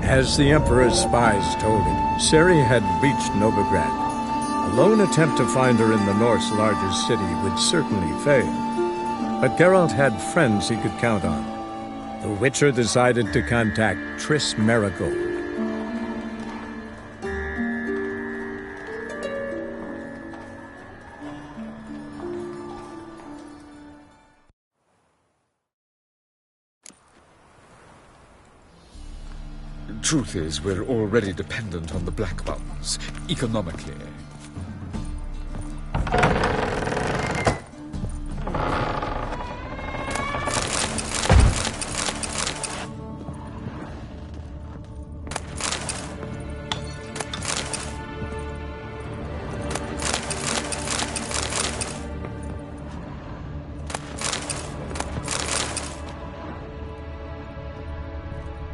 As the Emperor's spies told him, Ciri had reached Novigrad. A lone attempt to find her in the North's largest city would certainly fail. But Geralt had friends he could count on. The Witcher decided to contact Triss Merigold. Truth is, we're already dependent on the Black Ones, economically.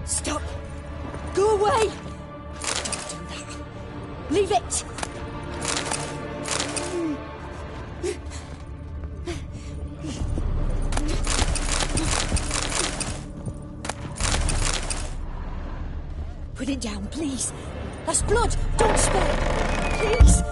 Stop! Go away! Don't do that. Leave it! Put it down, please. That's blood! Don't spill it! Please!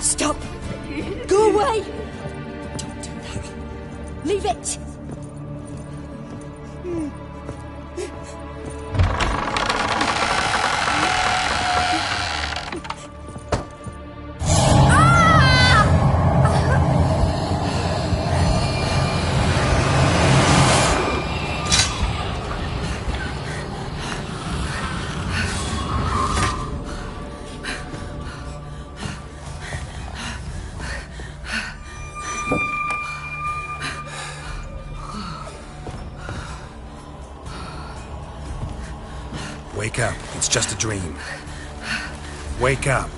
Stop! Go away! Don't do that. Leave it! Wake up. It's just a dream. Wake up.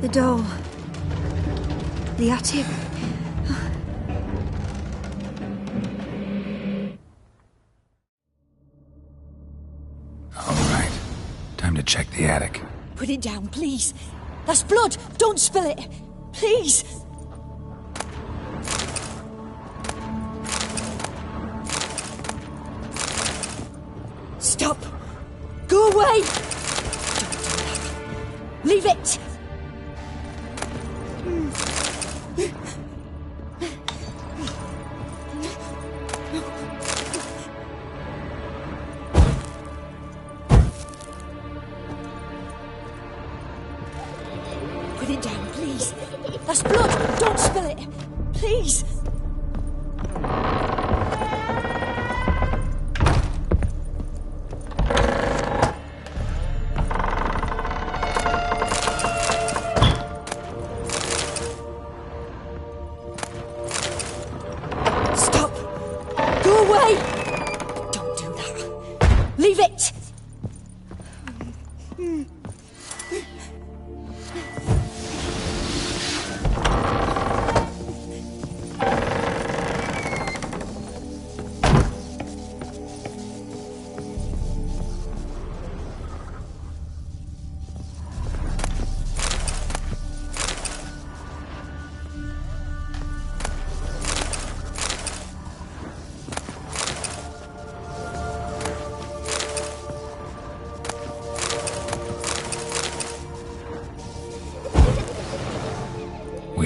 The doll. The attic. All right. Time to check the attic. Put it down, please. That's blood! Don't spill it! Please! Stop! Go away! Don't do that. Leave it! Put it down, please. That's blood! Don't spill it! Please! Stop! Go away! Don't do that.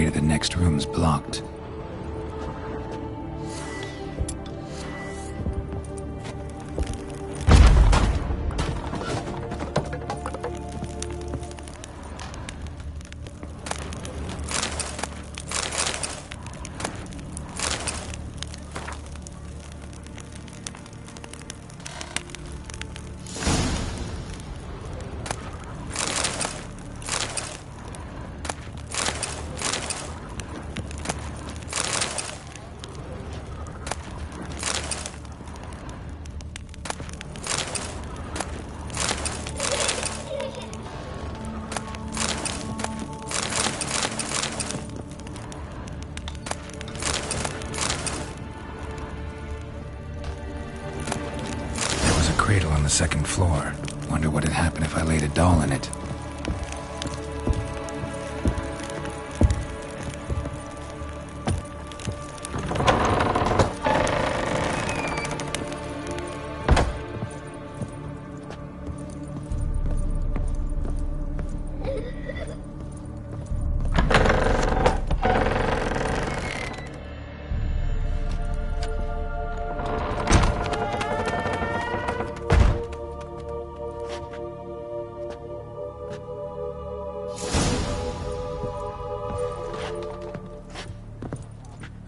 fear the next room's blocked. Cradle on the second floor. Wonder what had happened if I laid a doll in it.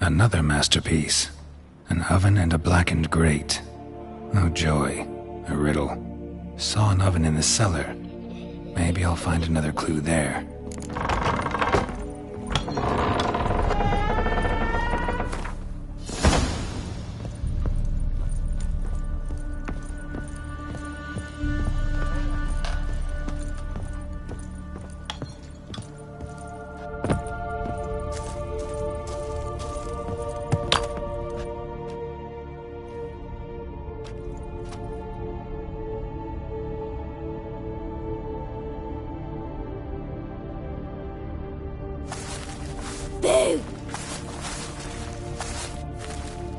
Another masterpiece. An oven and a blackened grate. Oh joy. A riddle. Saw an oven in the cellar. Maybe I'll find another clue there. Boo!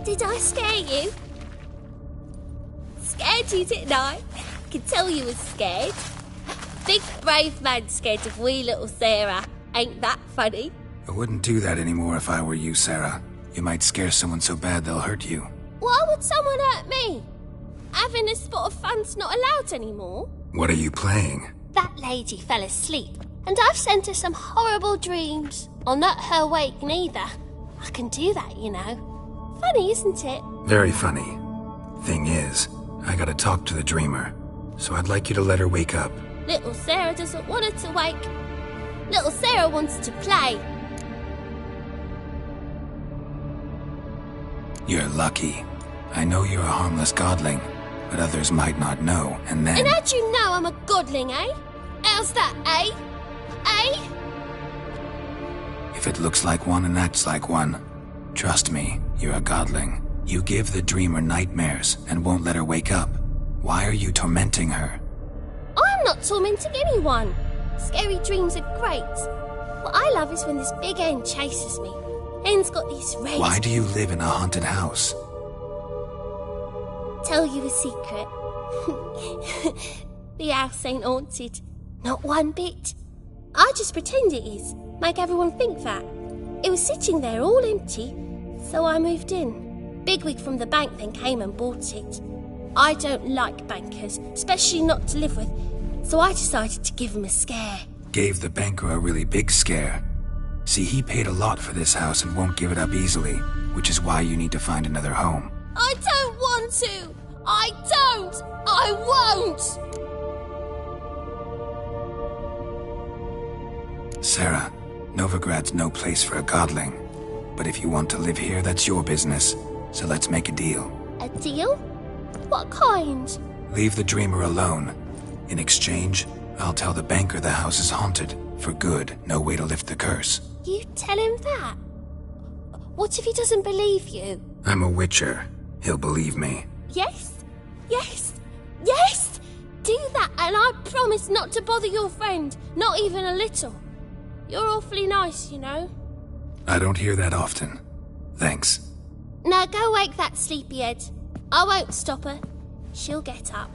Did I scare you? Scared you, didn't I? Could tell you was scared. Big brave man scared of wee little Sarah. Ain't that funny? I wouldn't do that anymore if I were you, Sarah. You might scare someone so bad they'll hurt you. Why would someone hurt me? Having a spot of fun's not allowed anymore. What are you playing? That lady fell asleep, and I've sent her some horrible dreams. I'll not her wake neither. I can do that, you know. Funny, isn't it? Very funny. Thing is, I gotta talk to the dreamer, so I'd like you to let her wake up. Little Sarah doesn't want her to wake. Little Sarah wants to play. You're lucky. I know you're a harmless godling, but others might not know, and then... And how'd you know I'm a godling, eh? How's that, eh? Eh? If it looks like one and acts like one, trust me, you're a godling. You give the dreamer nightmares and won't let her wake up. Why are you tormenting her? I'm not tormenting anyone. Scary dreams are great. What I love is when this big hen chases me. Hen's got these rays. Why do you live in a haunted house? Tell you a secret. The house ain't haunted. Not one bit. I just pretend it is. Make everyone think that. It was sitting there all empty, so I moved in. Bigwig from the bank then came and bought it. I don't like bankers, especially not to live with, so I decided to give him a scare. Gave the banker a really big scare. See, he paid a lot for this house and won't give it up easily, which is why you need to find another home. I don't want to! I don't! I won't! Sarah, Novigrad's no place for a godling. But if you want to live here, that's your business. So let's make a deal. A deal? What kind? Leave the dreamer alone. In exchange, I'll tell the banker the house is haunted. For good, no way to lift the curse. You tell him that? What if he doesn't believe you? I'm a witcher. He'll believe me. Yes? Yes? Yes! Do that and I promise not to bother your friend. Not even a little. You're awfully nice, you know. I don't hear that often. Thanks. Now go wake that sleepyhead. I won't stop her. She'll get up.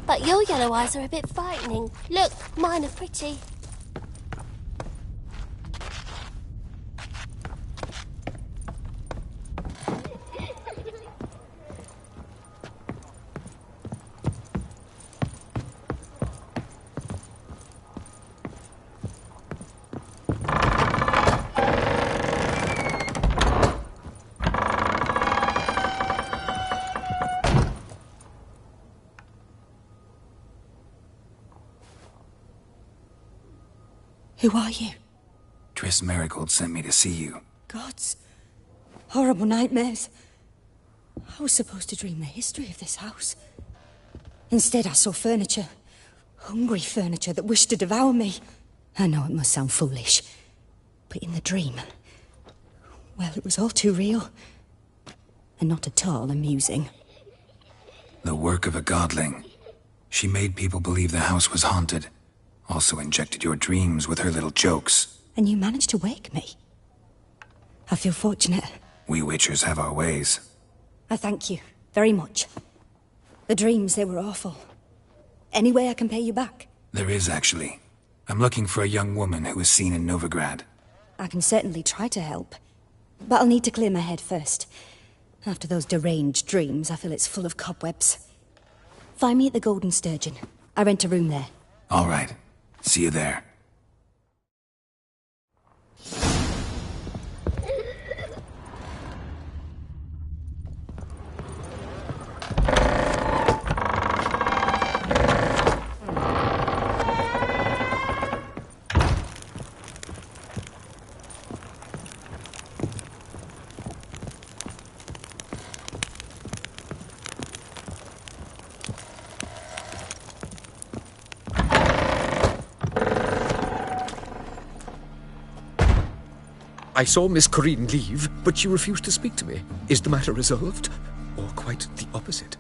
But your yellow eyes are a bit frightening. Look, mine are pretty. Who are you? Triss Merigold sent me to see you. Gods. Horrible nightmares. I was supposed to dream the history of this house. Instead, I saw furniture. Hungry furniture that wished to devour me. I know it must sound foolish, but in the dream, well, it was all too real. And not at all amusing. The work of a godling. She made people believe the house was haunted. Also injected your dreams with her little jokes. And you managed to wake me. I feel fortunate. We Witchers have our ways. I thank you very much. The dreams, they were awful. Any way I can pay you back? There is, actually. I'm looking for a young woman who was seen in Novigrad. I can certainly try to help. But I'll need to clear my head first. After those deranged dreams, I feel it's full of cobwebs. Find me at the Golden Sturgeon. I rent a room there. All right. See you there. I saw Miss Corinne leave, but she refused to speak to me. Is the matter resolved? Or quite the opposite?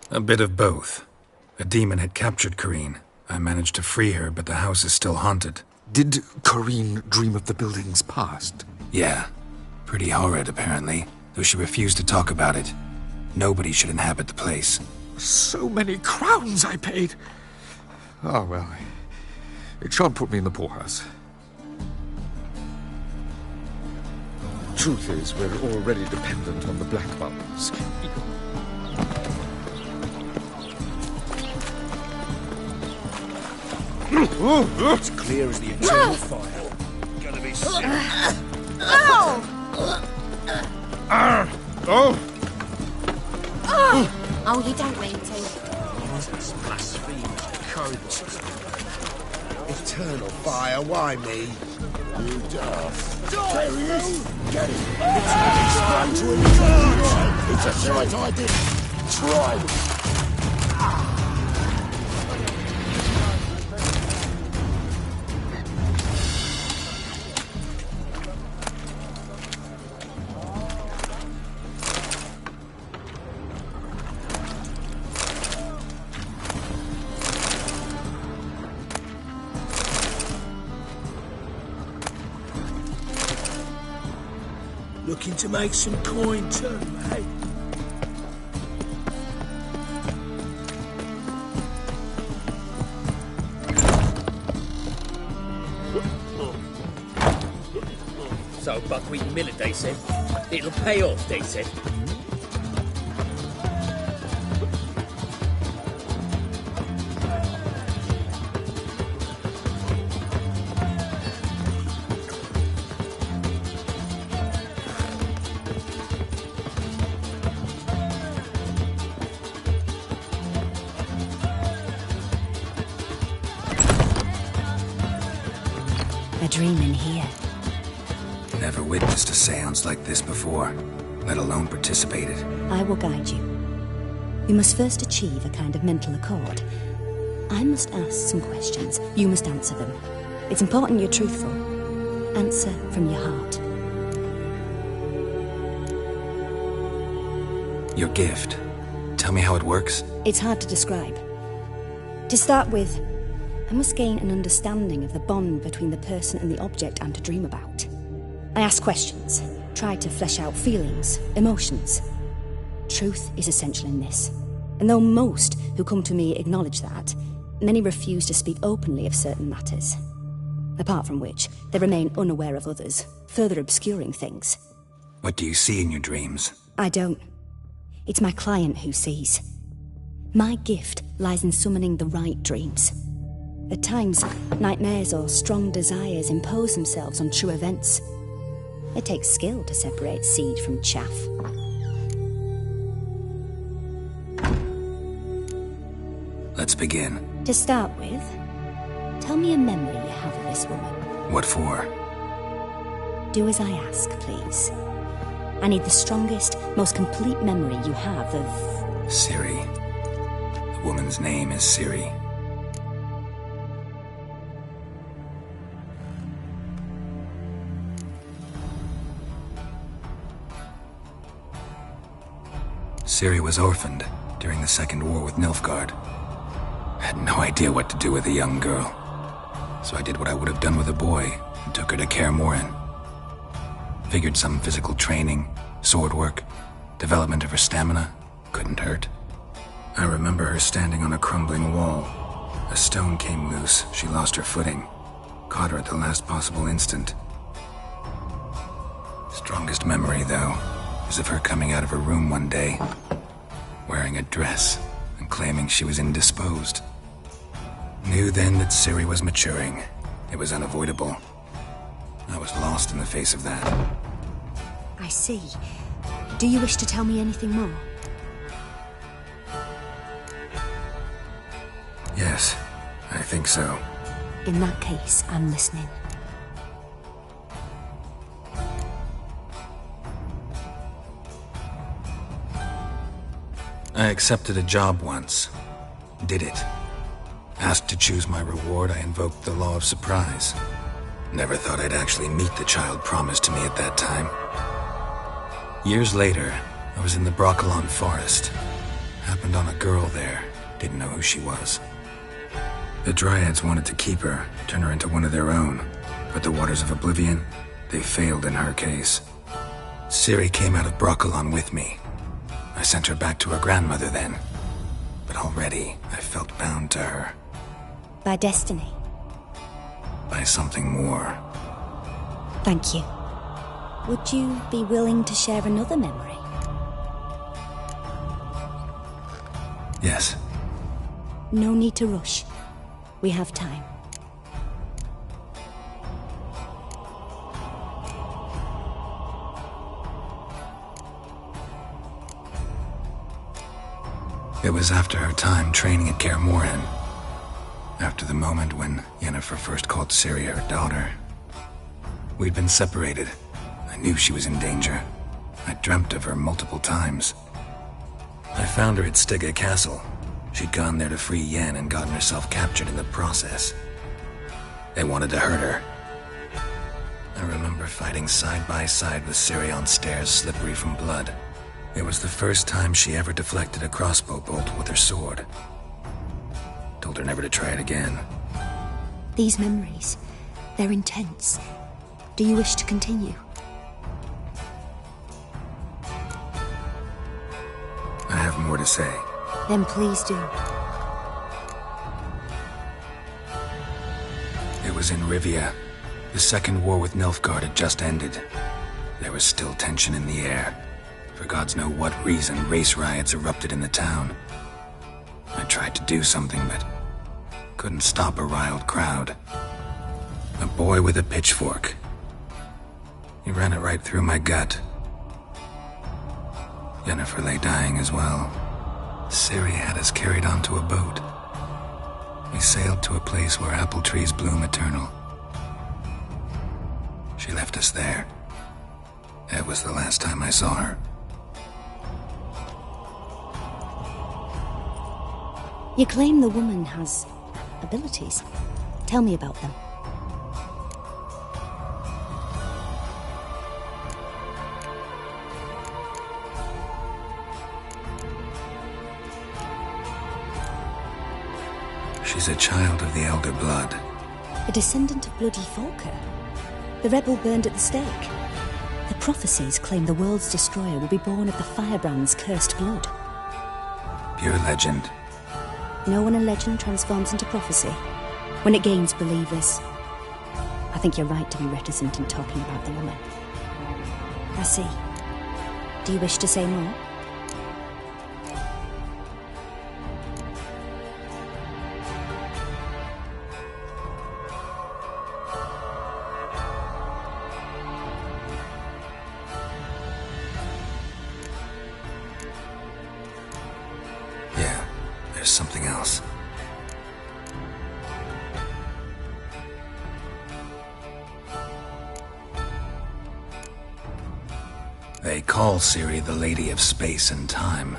A bit of both. A demon had captured Corinne. I managed to free her, but the house is still haunted. Did Corinne dream of the building's past? Yeah. Pretty horrid, apparently, though she refused to talk about it. Nobody should inhabit the place. So many crowns I paid. Oh, well, it shan't put me in the poorhouse. Truth is, we're already dependent on the black ones. It's clear as the eternal fire. Gonna be sick. Oh, you don't mean to. It's blasphemous codes. Eternal fire, why me? You daft. There he is. Get him. It's a sight I did. Try. Looking to make some coin too, mate. So buckwheat and millet, they said. It'll pay off, they said. A dream in here. Never witnessed a seance like this before, let alone participated. I will guide you. You must first achieve a kind of mental accord. I must ask some questions. You must answer them. It's important you're truthful. Answer from your heart. Your gift. Tell me how it works. It's hard to describe. To start with, I must gain an understanding of the bond between the person and the object I'm to dream about. I ask questions, try to flesh out feelings, emotions. Truth is essential in this, and though most who come to me acknowledge that, many refuse to speak openly of certain matters. Apart from which, they remain unaware of others, further obscuring things. What do you see in your dreams? I don't. It's my client who sees. My gift lies in summoning the right dreams. At times, nightmares or strong desires impose themselves on true events. It takes skill to separate seed from chaff. Let's begin. To start with, tell me a memory you have of this woman. What for? Do as I ask, please. I need the strongest, most complete memory you have of... Ciri. The woman's name is Ciri. Ciri was orphaned during the Second War with Nilfgaard. I had no idea what to do with a young girl, so I did what I would have done with a boy and took her to Kaer Morhen. Figured some physical training, sword work, development of her stamina couldn't hurt. I remember her standing on a crumbling wall. A stone came loose, she lost her footing, caught her at the last possible instant. Strongest memory, though, is of her coming out of her room one day, wearing a dress and claiming she was indisposed. Knew then that Ciri was maturing. It was unavoidable. I was lost in the face of that. I see. Do you wish to tell me anything more? Yes, I think so. In that case, I'm listening. I accepted a job once. Did it. Asked to choose my reward, I invoked the law of surprise. Never thought I'd actually meet the child promised to me at that time. Years later, I was in the Brokilon forest. Happened on a girl there. Didn't know who she was. The Dryads wanted to keep her, turn her into one of their own. But the Waters of Oblivion, they failed in her case. Ciri came out of Brokilon with me. I sent her back to her grandmother then. But already, I felt bound to her. By destiny? By something more. Thank you. Would you be willing to share another memory? Yes. No need to rush. We have time. It was after her time training at Kaer Morhen. After the moment when Yennefer first called Ciri her daughter. We'd been separated. I knew she was in danger. I dreamt of her multiple times. I found her at Stygga Castle. She'd gone there to free Yen and gotten herself captured in the process. They wanted to hurt her. I remember fighting side by side with Ciri on stairs slippery from blood. It was the first time she ever deflected a crossbow bolt with her sword. Told her never to try it again. These memories, they're intense. Do you wish to continue? I have more to say. Then please do. It was in Rivia. The Second War with Nilfgaard had just ended. There was still tension in the air. For gods know what reason, race riots erupted in the town. I tried to do something, but couldn't stop a riled crowd. A boy with a pitchfork. He ran it right through my gut. Yennefer lay dying as well. Ciri had us carried onto a boat. We sailed to a place where apple trees bloom eternal. She left us there. That was the last time I saw her. You claim the woman has abilities. Tell me about them. She's a child of the Elder Blood. A descendant of bloody Volker? The rebel burned at the stake. The prophecies claim the world's destroyer will be born of the firebrand's cursed blood. Pure legend. No one in legend transforms into prophecy when it gains believers. I think you're right to be reticent in talking about the woman. I see. Do you wish to say more? Yeah, there's something else. They call Ciri the Lady of Space and Time.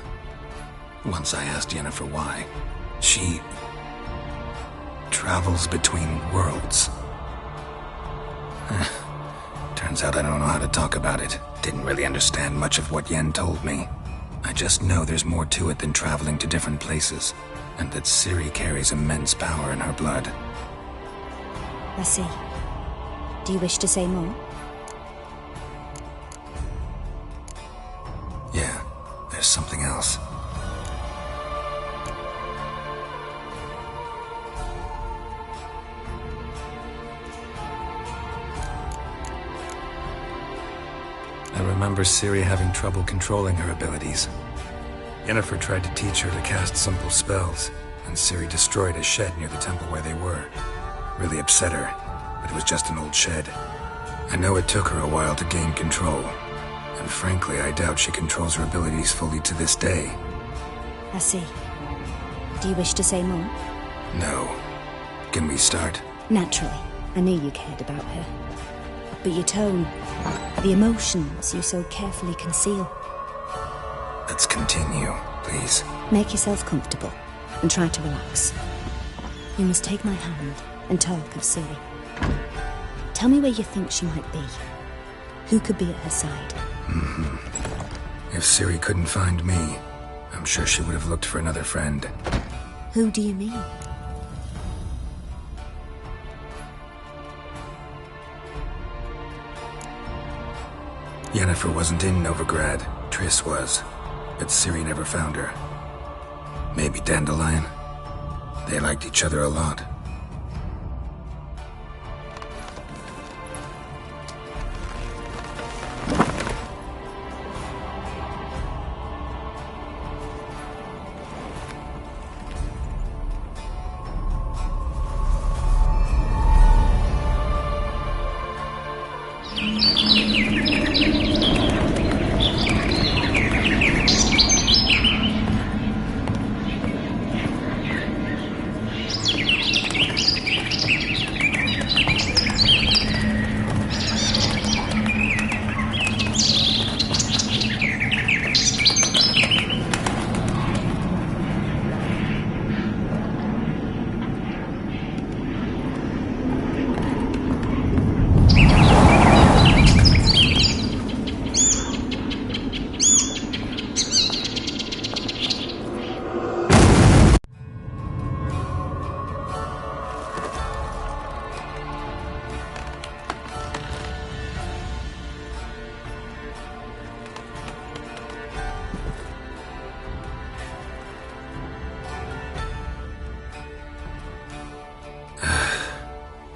Once I asked Yennefer why. She travels between worlds. Turns out I don't know how to talk about it. Didn't really understand much of what Yen told me. I just know there's more to it than traveling to different places, and that Ciri carries immense power in her blood. I see. Do you wish to say more? Yeah, there's something else. I remember Ciri having trouble controlling her abilities. Yennefer tried to teach her to cast simple spells, and Ciri destroyed a shed near the temple where they were. Really upset her, but it was just an old shed. I know it took her a while to gain control, and frankly, I doubt she controls her abilities fully to this day. I see. Do you wish to say more? No. Can we start? Naturally. I knew you cared about her. But your tone, the emotions you so carefully conceal. Let's continue, please. Make yourself comfortable and try to relax. You must take my hand and talk of Ciri. Tell me where you think she might be. Who could be at her side? If Ciri couldn't find me, I'm sure she would have looked for another friend. Who do you mean? Yennefer wasn't in Novigrad. Triss was. But Ciri never found her. Maybe Dandelion? They liked each other a lot.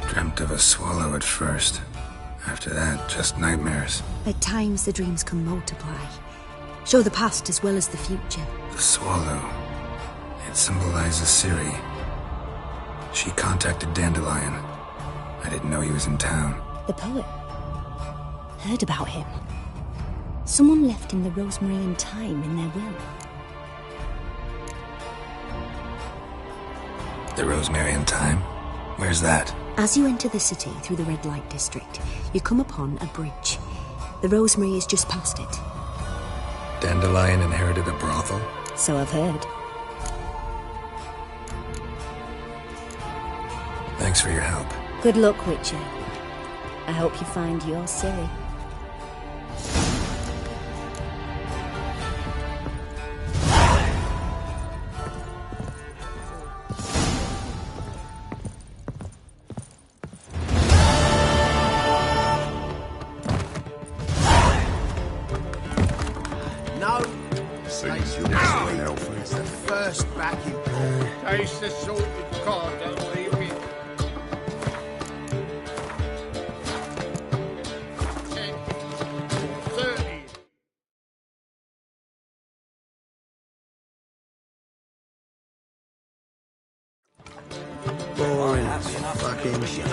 Dreamt of a swallow at first. After that, just nightmares. At times the dreams can multiply. Show the past as well as the future. The swallow. It symbolizes Ciri. She contacted Dandelion. I didn't know he was in town. The poet. Heard about him. Someone left him the rosemary and thyme in their will. The rosemary and thyme? Where's that? As you enter the city through the red light district, you come upon a bridge. The rosemary is just past it. Dandelion inherited a brothel? So I've heard. Thanks for your help. Good luck, Witcher. I hope you find your Ciri. No. Seems you're an elf. It's the first backing call. Taste the salted cod, don't leave me. 10, 30. Boring as fucking shit.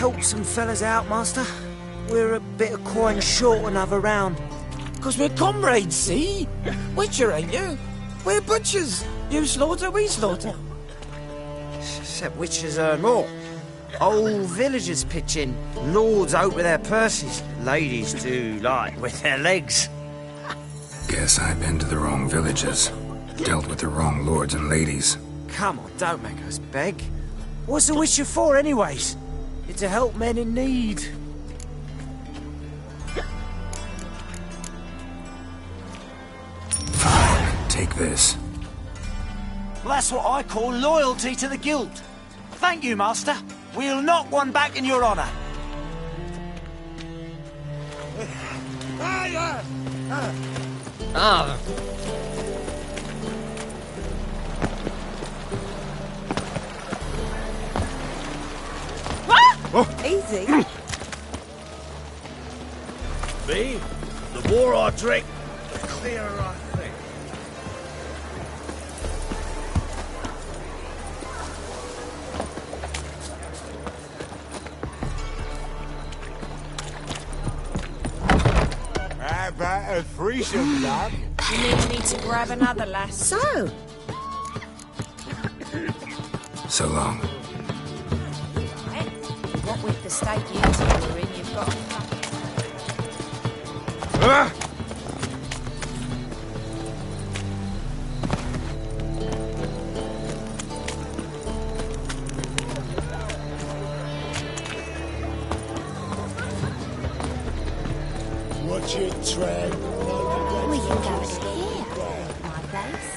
Help some fellas out, Master. We're a bit of coin short another round. 'Cause we're comrades, see? Witcher, ain't you? We're butchers. You slaughter, we slaughter. Except witchers earn more. Whole villages pitch in. Lords out with their purses. Ladies do like with their legs. Guess I've been to the wrong villages. Dealt with the wrong lords and ladies. Come on, don't make us beg. What's a witcher for, anyways? It's to help men in need. Take this. Well, that's what I call loyalty to the guild. Thank you, Master. We'll knock one back in your honour. Ah. Easy. Me? The more I drink, the clearer I think. How about a threesome, love? You need to grab another lass. So? So long. What with the state you two are in, you've got... Watch it, Trent. We can go in here. My place.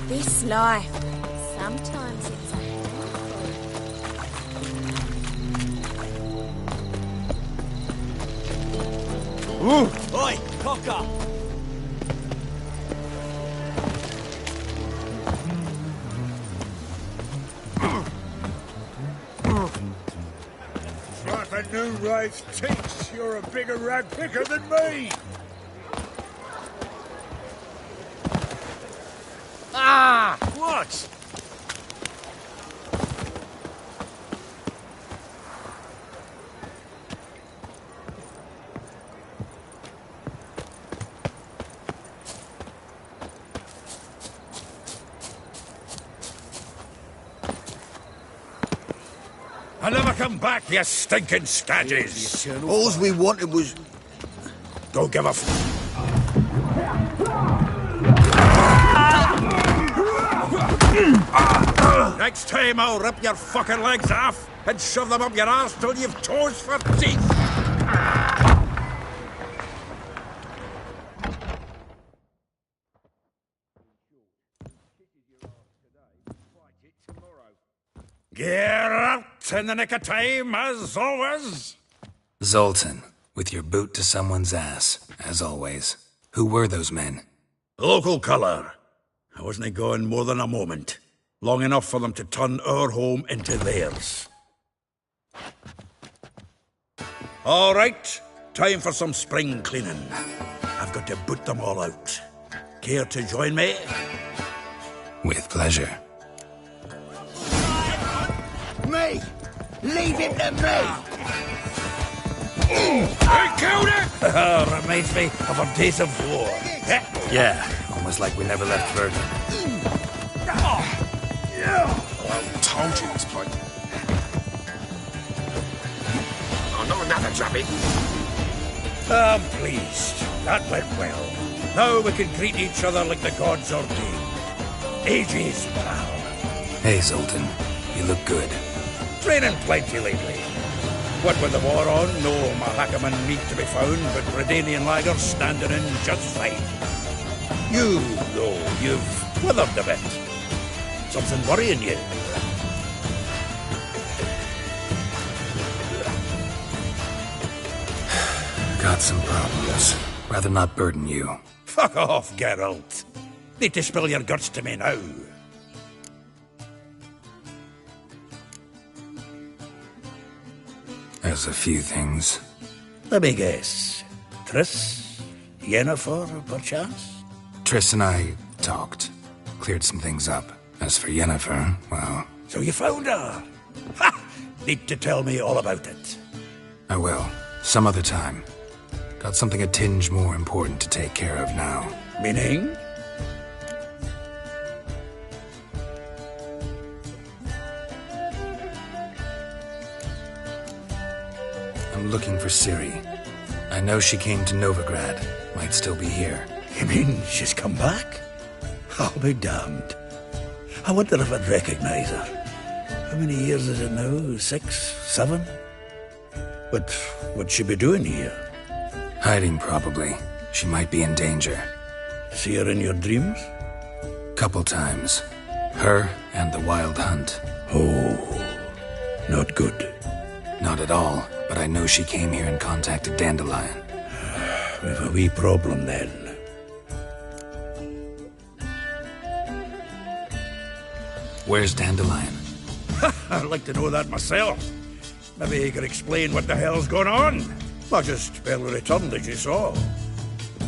This life. Sometimes it's a Ooh. Oi, cock up. Like a new race teach, you're a bigger rag picker than me. Ah! What? I'll never come back, you stinking scadges! All we wanted was... Don't give a f... Next time I'll rip your fucking legs off and shove them up your arse till you've toes for teeth! Get out in the nick of time, as always! Zoltan, with your boot to someone's ass, as always. Who were those men? Local colour. I wasn't going more than a moment. Long enough for them to turn our home into theirs. All right, time for some spring cleaning. I've got to boot them all out. Care to join me? With pleasure. Me! Leave it to me! I killed it! Reminds me of our days of war. Yeah, almost like we never left Verdun. I told you this place. Oh, not another drubbing. I'm pleased. That went well. Now we can greet each other like the gods ordained. Ages, pal. Hey, Zoltan. You look good. Training plenty lately. What with the war on, no Mahakaman meat to be found, but Redanian lagers standing in just fine. You, though, you've withered a bit. Something worrying you? Got some problems. Rather not burden you. Fuck off, Geralt. Need to spill your guts to me now. There's a few things. Let me guess. Triss? Yennefer, perchance? Triss and I talked. Cleared some things up. As for Yennefer, well... So you found her? Ha! Need to tell me all about it. I will. Some other time. Got something a tinge more important to take care of now. Meaning? I'm looking for Ciri. I know she came to Novigrad. Might still be here. You mean she's come back? I'll be damned. I wonder if I'd recognize her. How many years is it now? 6, 7? But what'd she be doing here? Hiding, probably. She might be in danger. See her in your dreams? Couple times. Her and the Wild Hunt. Oh, not good. Not at all, but I know she came here and contacted Dandelion. We've a wee problem then. Where's Dandelion? I'd like to know that myself. Maybe he could explain what the hell's going on. I just barely returned, as you saw.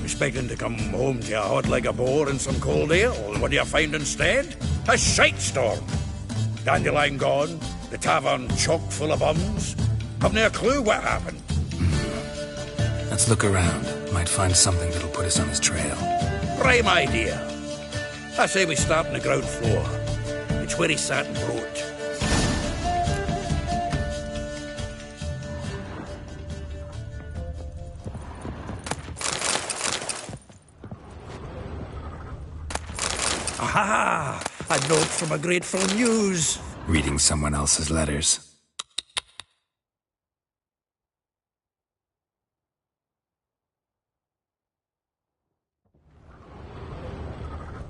Expecting to come home to a hot like a boar and some cold ale. What do you find instead? A shite storm. Dandelion gone, the tavern chock full of bums. Have no clue what happened. Let's look around. Might find something that'll put us on his trail. Prime idea. I say we start on the ground floor. It's where he sat and wrote. Aha! A note from a grateful muse. Reading someone else's letters.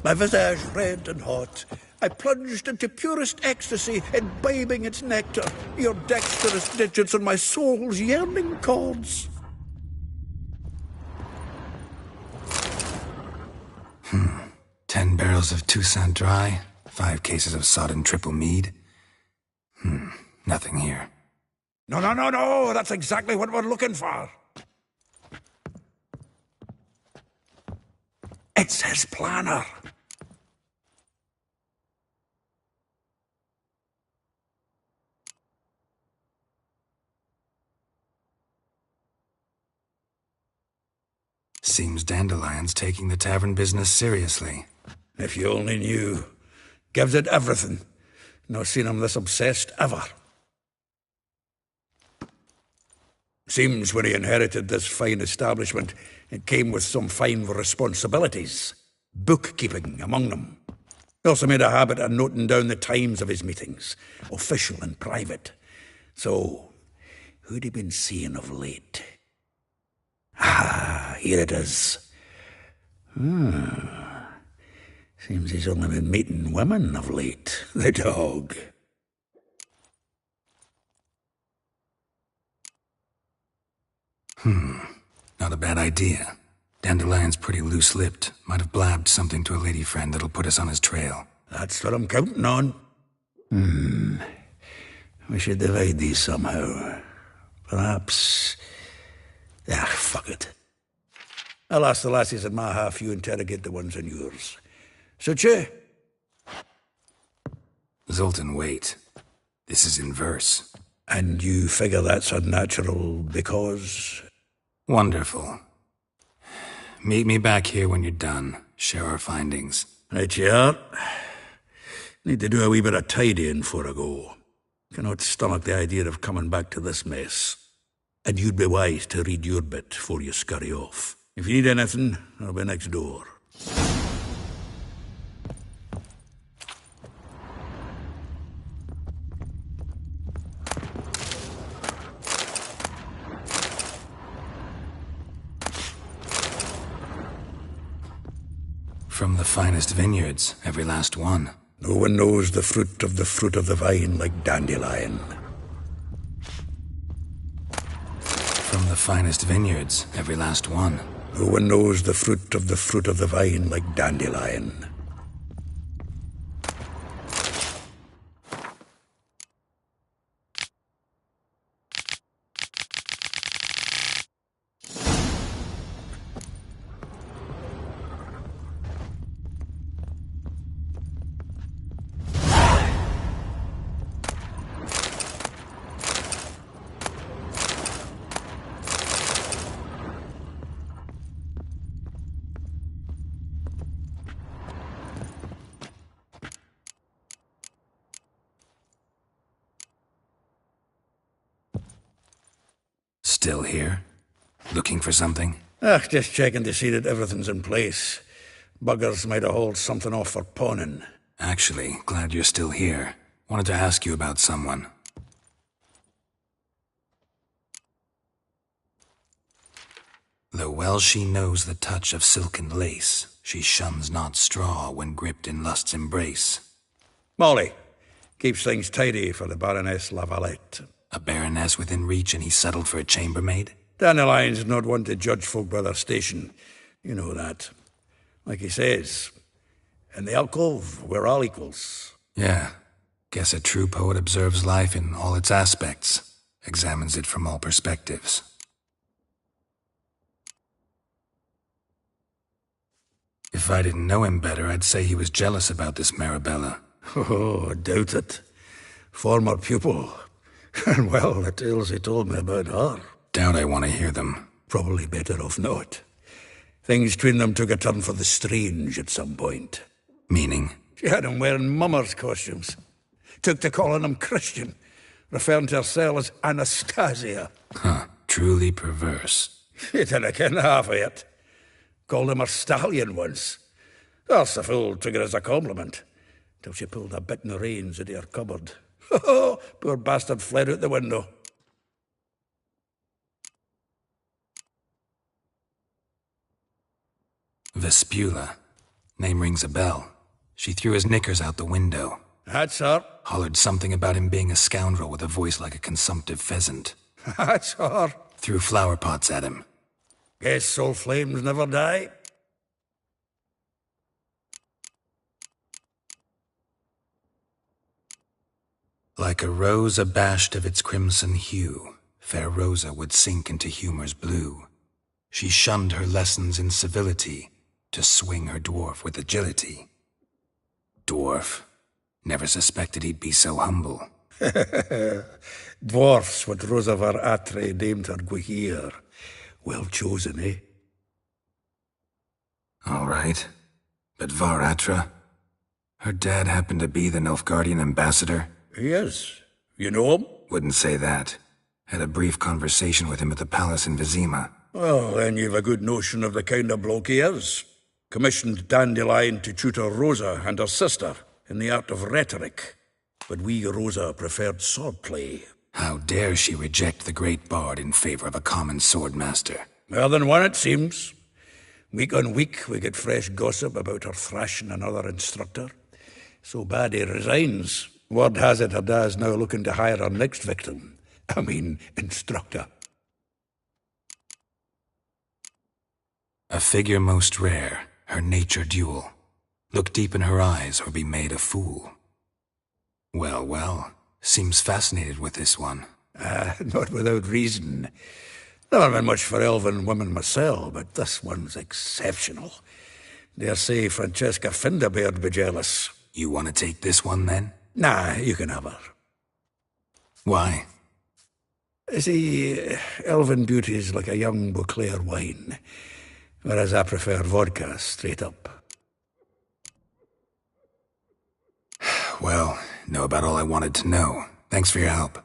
My visage red and hot, I plunged into purest ecstasy, imbibing its nectar, your dexterous digits on my soul's yearning chords. 10 barrels of Toussaint Dry, 5 cases of sodden triple mead. Nothing here. No, that's exactly what we're looking for. It's his planner. Seems Dandelion's taking the tavern business seriously. If you only knew. Gives it everything. Not seen him this obsessed ever. Seems when he inherited this fine establishment, it came with some fine responsibilities. Bookkeeping among them. He also made a habit of noting down the times of his meetings, official and private. So, who'd he been seeing of late? Ah, here it is. Seems he's only been meeting women of late, the dog. Not a bad idea. Dandelion's pretty loose-lipped. Might have blabbed something to a lady friend that'll put us on his trail. That's what I'm counting on. We should divide these somehow. Perhaps... fuck it. I'll ask the lassies in my half, you interrogate the ones in yours. Suit you? Zoltan, wait. This is in verse. And you figure that's unnatural because... Wonderful. Meet me back here when you're done. Share our findings. Right you are. Need to do a wee bit of tidying before I go. Cannot stomach the idea of coming back to this mess. And you'd be wise to read your bit before you scurry off. If you need anything, I'll be next door. From the finest vineyards, every last one. No one knows the fruit of the vine like Dandelion. From the finest vineyards, every last one. No one knows the fruit of the vine like Dandelion. Still here? Looking for something? Just checking to see that everything's in place. Buggers might have hauled something off for pawning. Actually, glad you're still here. Wanted to ask you about someone. Though well she knows the touch of silken lace, she shuns not straw when gripped in lust's embrace. Molly keeps things tidy for the Baroness Lavalette. A baroness within reach, and he settled for a chambermaid? Dandelion's not one to judge folk by their station. You know that. Like he says, in the alcove, we're all equals. Yeah. Guess a true poet observes life in all its aspects, examines it from all perspectives. If I didn't know him better, I'd say he was jealous about this Marabella. Oh, I doubt it. Former pupil. And well, the tales he told me about her. Doubt I want to hear them. Probably better off not. Things between them took a turn for the strange at some point. Meaning? She had him wearing mummers' costumes. Took to calling him Christian, referring to herself as Anastasia. Huh, truly perverse. She didn't ken half of it. Called him her stallion once. That's the fool took it as a compliment, till she pulled a bit in the reins out of her cupboard. Oh, poor bastard fled out the window. Vespula. Name rings a bell. She threw his knickers out the window. That's her. Hollered something about him being a scoundrel with a voice like a consumptive pheasant. That's her. Threw flower pots at him. Guess soul flames never die. Like a rose abashed of its crimson hue, fair Rosa would sink into humor's blue. She shunned her lessons in civility, to swing her dwarf with agility. Dwarf. Never suspected he'd be so humble. Dwarfs what Rosa var Atre named her Guihir. Well chosen, eh? All right. But Var Atra? Her dad happened to be the Nilfgaardian ambassador? He is. You know him? Wouldn't say that. Had a brief conversation with him at the palace in Vizima. Well, then you've a good notion of the kind of bloke he is. Commissioned Dandelion to tutor Rosa and her sister in the art of rhetoric. But we, Rosa, preferred swordplay. How dare she reject the great bard in favor of a common swordmaster? More than one, it seems. Week on week, we get fresh gossip about her thrashing another instructor. So bad he resigns. Word has it her dad's now looking to hire her next victim. I mean, instructor. A figure most rare, her nature dual. Look deep in her eyes or be made a fool. Well, well, seems fascinated with this one. Not without reason. Never been much for elven women myself, but this one's exceptional. Dare say Francesca Finderbeard be jealous. You want to take this one, then? Nah, you can have her. Why? See, elven beauty's like a young Beauclair wine, whereas I prefer vodka straight up. Well, know about all I wanted to know. Thanks for your help.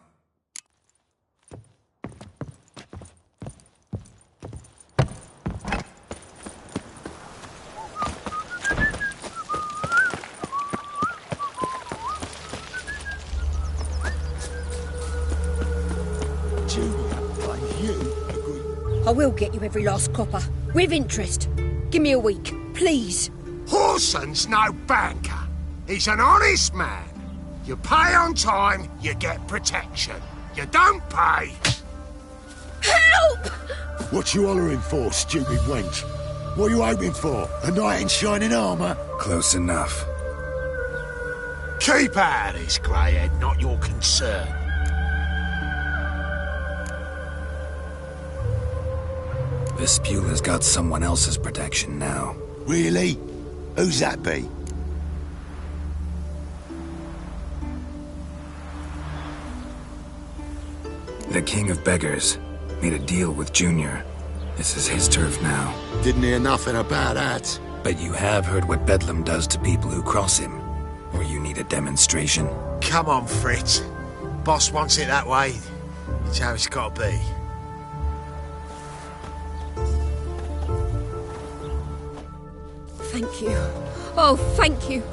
I will get you every last copper, with interest. Give me a week, please. Horson's no banker. He's an honest man. You pay on time, you get protection. You don't pay... Help! What you hollering for, stupid wench? What are you hoping for? A knight in shining armour? Close enough. Keep out of this, greyhead, not your concern. Vespula's got someone else's protection now. Really? Who's that be? The King of Beggars made a deal with Junior. This is his turf now. Didn't hear nothing about that. But you have heard what Bedlam does to people who cross him. Or you need a demonstration? Come on, Fritz. Boss wants it that way. It's how it's got to be. Thank you. Oh, thank you.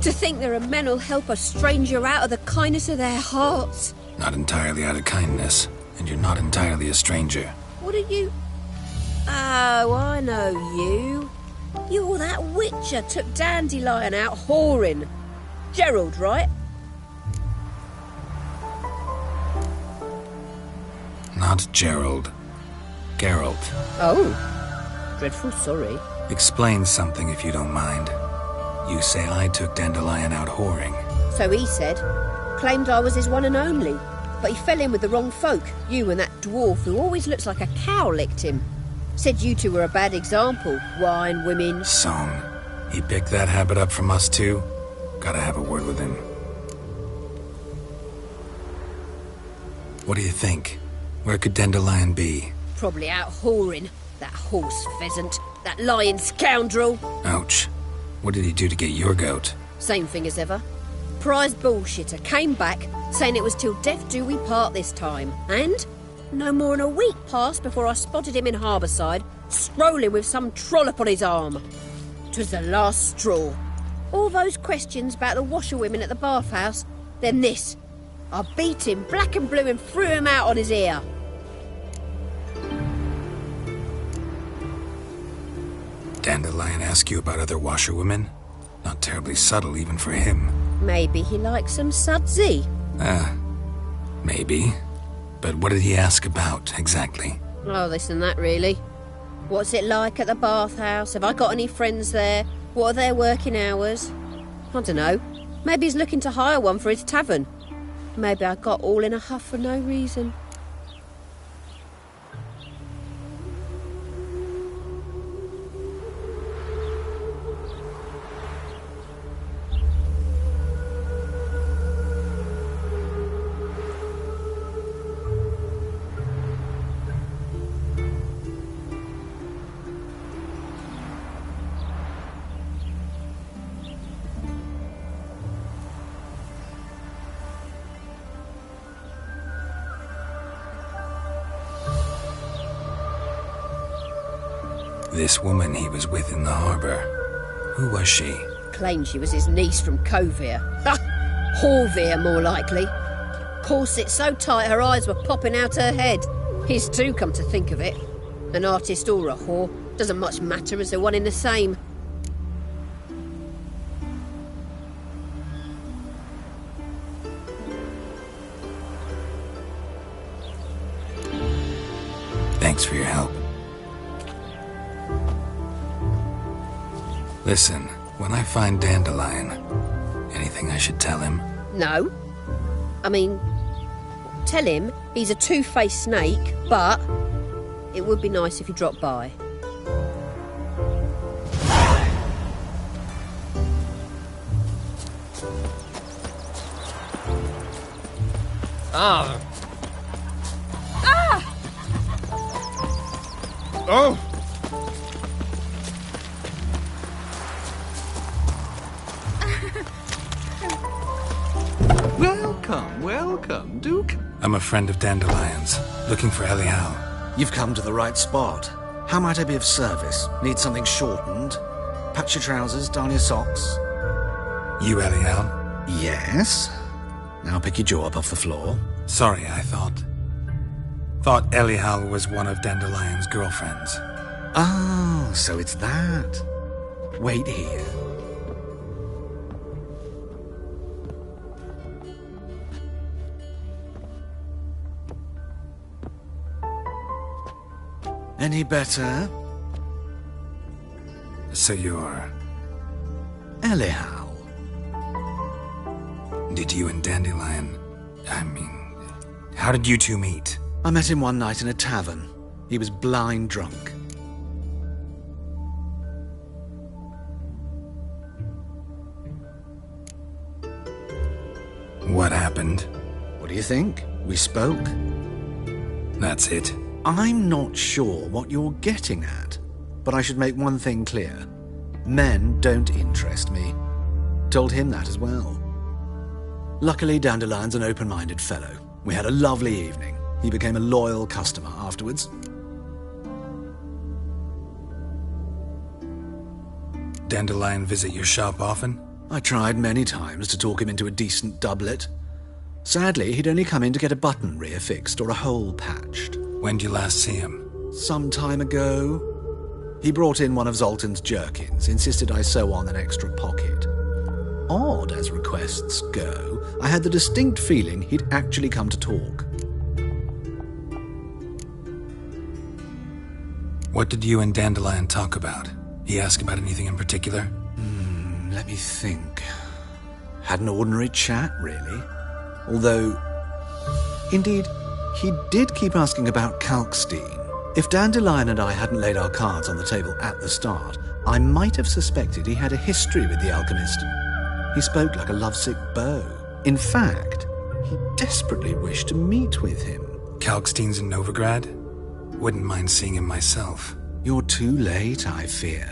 To think there are men who'll help a stranger out of the kindness of their hearts. Not entirely out of kindness, and you're not entirely a stranger. What are you... Oh, I know you. You're that witcher took Dandelion out whoring. Gerald, right? Not Gerald. Geralt. Oh. Dreadful sorry. Explain something if you don't mind. You say I took Dandelion out whoring. So he said. Claimed I was his one and only. But he fell in with the wrong folk. You and that dwarf who always looks like a cow licked him. Said you two were a bad example. Wine, women... Song. He picked that habit up from us too? Gotta have a word with him. What do you think? Where could Dandelion be? Probably out whoring. That horse pheasant. That lying scoundrel. Ouch. What did he do to get your goat? Same thing as ever. Prize bullshitter came back, saying it was till death do we part this time. And no more than a week passed before I spotted him in Harbourside, strolling with some trollop on his arm. 'Twas the last straw. All those questions about the washerwomen at the bathhouse, then this. I beat him black and blue and threw him out on his ear. Dandelion ask you about other washerwomen? Not terribly subtle even for him. Maybe he likes some sudsy. Maybe. But what did he ask about, exactly? Oh, this and that, really. What's it like at the bathhouse? Have I got any friends there? What are their working hours? I don't know. Maybe he's looking to hire one for his tavern. Maybe I got all in a huff for no reason. This woman he was with in the harbour. Who was she? Claimed she was his niece from Kovir. Horvir, more likely. Corset so tight her eyes were popping out her head. His too, come to think of it. An artist or a whore. Doesn't much matter as they're one in the same. Thanks for your help. Listen, when I find Dandelion, anything I should tell him? No. I mean, tell him he's a two-faced snake, but it would be nice if he dropped by. Ah! Ah! Oh! Welcome, Duke. I'm a friend of Dandelion's, looking for Elial. You've come to the right spot. How might I be of service? Need something shortened? Patch your trousers, darn your socks. You Elial? Yes. Now pick your jaw up off the floor. Sorry, I thought Elial was one of Dandelion's girlfriends. Oh, so it's that. Wait here. Any better? So you're... Elihow. Did you and Dandelion... how did you two meet? I met him one night in a tavern. He was blind drunk. What happened? What do you think? We spoke. That's it? I'm not sure what you're getting at, but I should make one thing clear. Men don't interest me. Told him that as well. Luckily, Dandelion's an open-minded fellow. We had a lovely evening. He became a loyal customer afterwards. Dandelion visit your shop often? I tried many times to talk him into a decent doublet. Sadly, he'd only come in to get a button rear-fixed or a hole patched. When did you last see him? Some time ago. He brought in one of Zoltan's jerkins, insisted I sew on an extra pocket. Odd as requests go, I had the distinct feeling he'd actually come to talk. What did you and Dandelion talk about? He asked about anything in particular? Let me think. Had an ordinary chat, really. Although, indeed, he did keep asking about Kalkstein. If Dandelion and I hadn't laid our cards on the table at the start, I might have suspected he had a history with the alchemist. He spoke like a lovesick beau. In fact, he desperately wished to meet with him. Kalkstein's in Novigrad? Wouldn't mind seeing him myself. You're too late, I fear.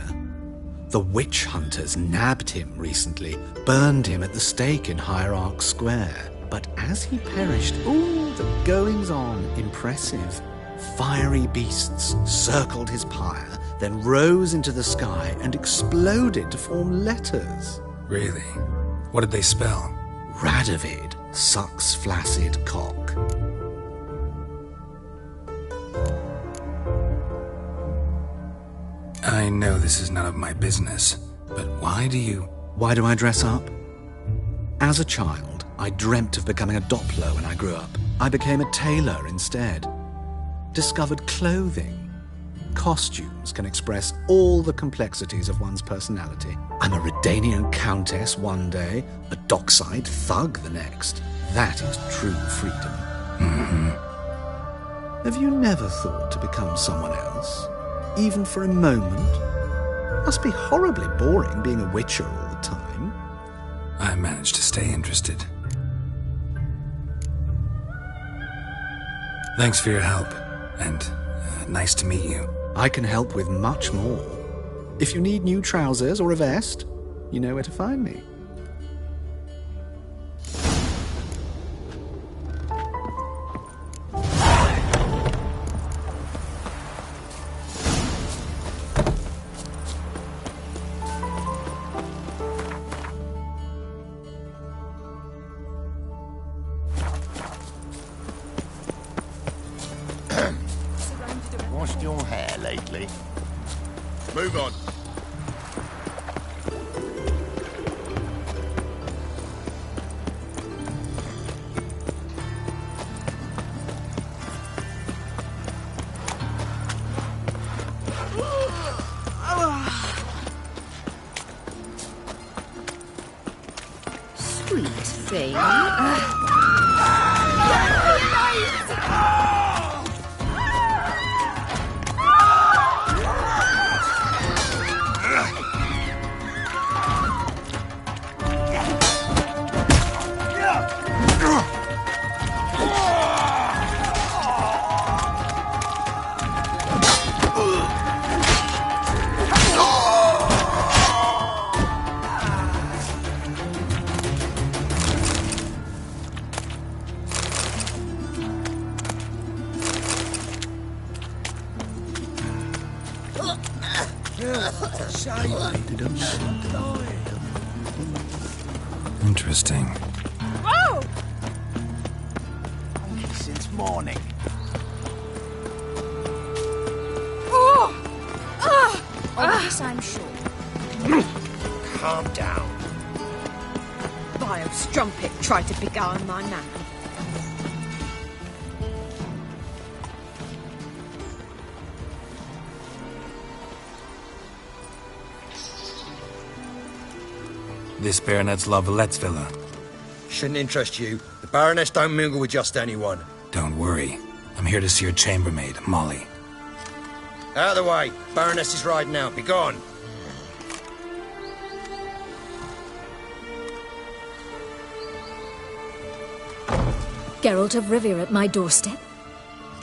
The witch hunters nabbed him recently, burned him at the stake in Hierarch Square. But as he perished, the goings-on, impressive. Fiery beasts circled his pyre, then rose into the sky and exploded to form letters. Really? What did they spell? Radovid sucks flaccid cock. I know this is none of my business, but why do I dress up? As a child, I dreamt of becoming a Doppler when I grew up. I became a tailor instead. Discovered clothing. Costumes can express all the complexities of one's personality. I'm a Redanian countess one day, a dockside thug the next. That is true freedom. Have you never thought to become someone else? Even for a moment? Must be horribly boring being a witcher all the time. I managed to stay interested. Thanks for your help, and nice to meet you. I can help with much more. If you need new trousers or a vest, you know where to find me. Washed your hair lately? Move on. Sweet thing. Interesting. Whoa! Only since morning. Of this I'm sure. Calm down. Vile strumpet tried to beguile my man. This Baronet's La Vallette's villa. Shouldn't interest you. The Baroness don't mingle with just anyone. Don't worry. I'm here to see your chambermaid, Molly. Out of the way. Baroness is riding out. Be gone. Geralt of Rivia at my doorstep?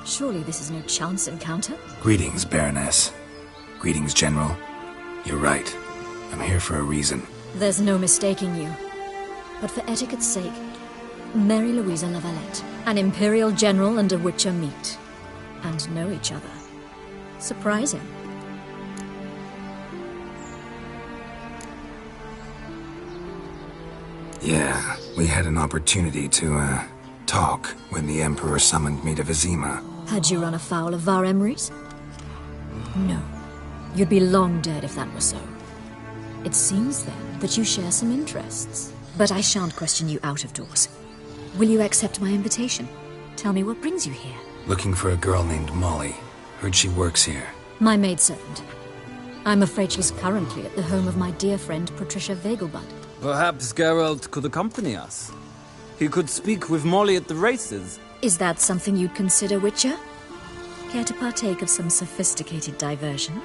Surely this is no chance encounter? Greetings, Baroness. Greetings, General. You're right. I'm here for a reason. There's no mistaking you. But for etiquette's sake, Mary Louisa La Valette, an Imperial General and a Witcher meet. And know each other. Surprising. Yeah, we had an opportunity to, talk when the Emperor summoned me to Vizima. Had you run afoul of Var Emrys? No. You'd be long dead if that were so. It seems, then, that you share some interests. But I shan't question you out of doors. Will you accept my invitation? Tell me what brings you here. Looking for a girl named Molly. Heard she works here. My maidservant. I'm afraid she's currently at the home of my dear friend Patricia Vegelbud. Perhaps Geralt could accompany us. He could speak with Molly at the races. Is that something you'd consider, Witcher? Care to partake of some sophisticated diversion?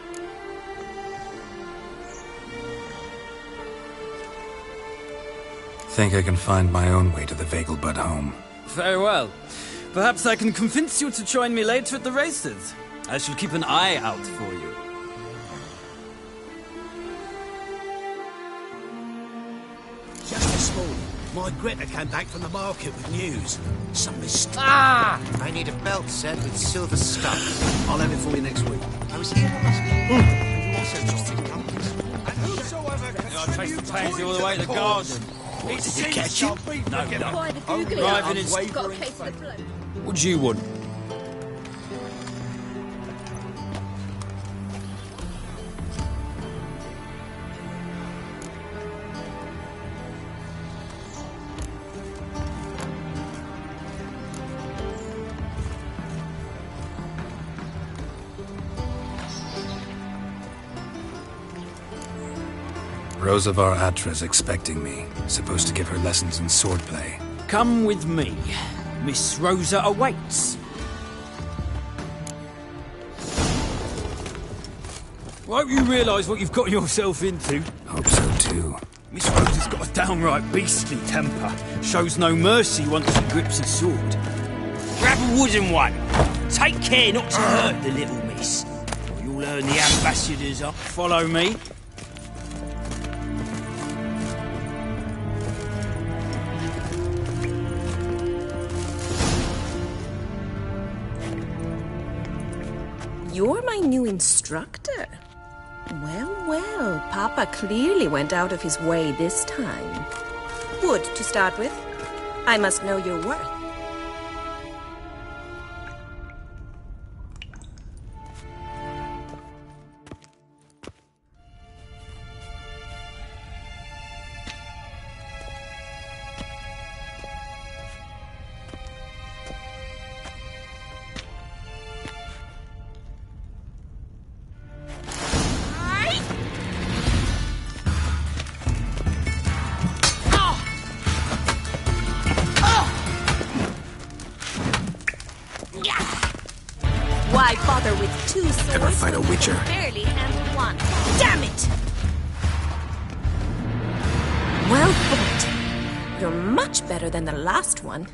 Think I can find my own way to the Vegelbud home. Very well. Perhaps I can convince you to join me later at the races. I shall keep an eye out for you. Just this morning, my Greta came back from the market with news. Some mistake. I need a belt set with silver studs. I'll have it for you next week. I was here last week. You also trusted companies. I traced the pansy all the way to the garden. Did you catch it? No, no. By the googly Driving eyes. in... Got a case of the blow. What do you want? Rosa var Atra's expecting me. Supposed to give her lessons in swordplay. Come with me. Miss Rosa awaits. Won't you realise what you've got yourself into? Hope so too. Miss Rosa's got a downright beastly temper. Shows no mercy once she grips a sword. Grab a wooden one. Take care not to hurt the little miss. Or you'll earn the ambassadors up. Follow me. You're my new instructor. Well, well, Papa clearly went out of his way this time. Wood, to start with. I must know your worth. Why bother with two swords? Ever fight a witcher? Barely handle one. Damn it! Well fought. You're much better than the last one.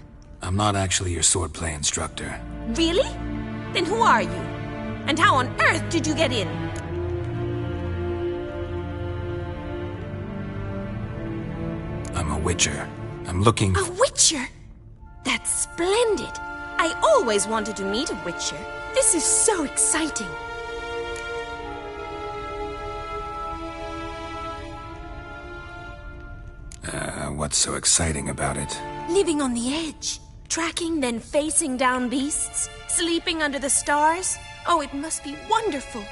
I'm not actually your swordplay instructor. Really? Then who are you? And how on earth did you get in? I'm a witcher. I'm looking A witcher? That's splendid. I always wanted to meet a witcher. This is so exciting. What's so exciting about it? Living on the edge. Tracking, then facing down beasts. Sleeping under the stars. Oh, it must be wonderful.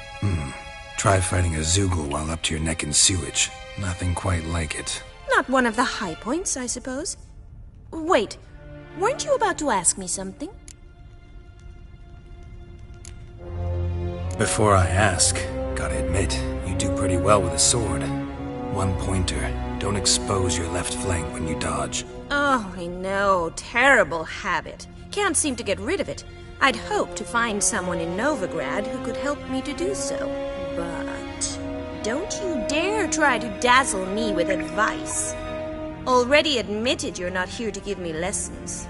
Try fighting a Zoogle while up to your neck in sewage. Nothing quite like it. Not one of the high points, I suppose. Wait, weren't you about to ask me something? Before I ask, gotta admit, you do pretty well with a sword. One pointer. Don't expose your left flank when you dodge. Oh, I know. Terrible habit. Can't seem to get rid of it. I'd hoped to find someone in Novigrad who could help me to do so. But don't you dare try to dazzle me with advice. Already admitted you're not here to give me lessons.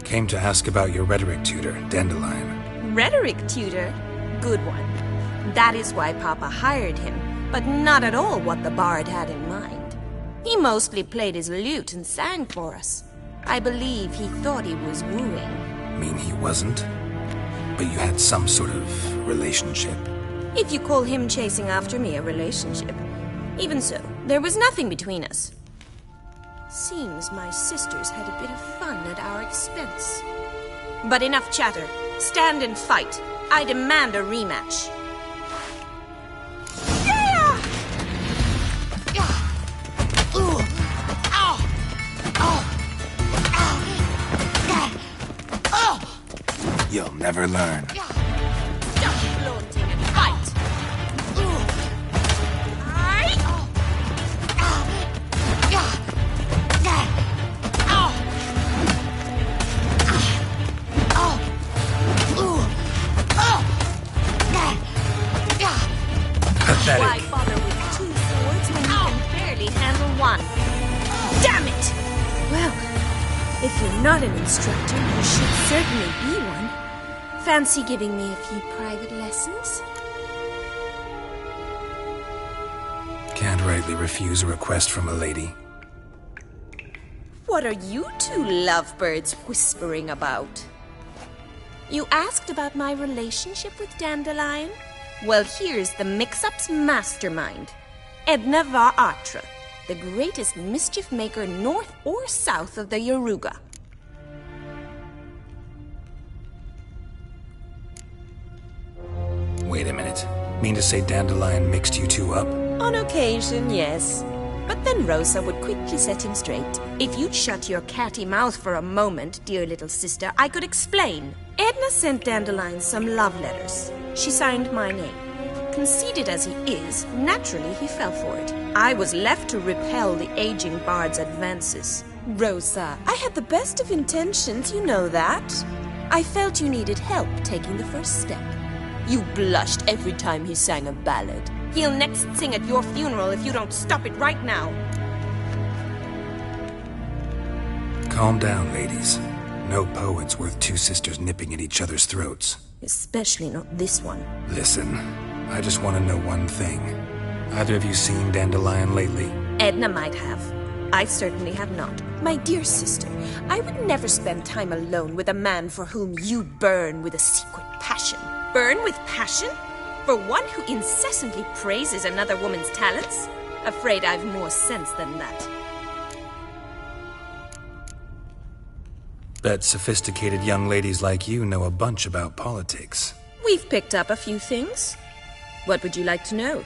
Came to ask about your rhetoric tutor, Dandelion. Rhetoric tutor? Good one. That is why Papa hired him, but not at all what the bard had in mind. He mostly played his lute and sang for us. I believe he thought he was wooing. Mean he wasn't? But you had some sort of relationship. If you call him chasing after me a relationship. Even so, there was nothing between us. Seems my sisters had a bit of fun at our expense. But enough chatter. Stand and fight. I demand a rematch. You'll never learn. Stop flaunting and fight! Pathetic. Why bother with two swords when you can barely handle one? Damn it! Well, if you're not an instructor, you should certainly be one. Fancy giving me a few private lessons? Can't rightly refuse a request from a lady. What are you two lovebirds whispering about? You asked about my relationship with Dandelion? Well, here's the mix-up's mastermind. Edna Va Atra, the greatest mischief maker north or south of the Yaruga. Wait a minute. Mean to say Dandelion mixed you two up? On occasion, yes. But then Rosa would quickly set him straight. If you'd shut your catty mouth for a moment, dear little sister, I could explain. Edna sent Dandelion some love letters. She signed my name. Conceited as he is, naturally he fell for it. I was left to repel the aging bard's advances. Rosa, I had the best of intentions, you know that. I felt you needed help taking the first step. You blushed every time he sang a ballad. He'll next sing at your funeral if you don't stop it right now. Calm down, ladies. No poet's worth two sisters nipping at each other's throats. Especially not this one. Listen, I just want to know one thing. Either of you seen Dandelion lately? Edna might have. I certainly have not. My dear sister, I would never spend time alone with a man for whom you burn with a secret passion. Burn with passion? For one who incessantly praises another woman's talents? Afraid I've more sense than that. Bet sophisticated young ladies like you know a bunch about politics. We've picked up a few things. What would you like to know?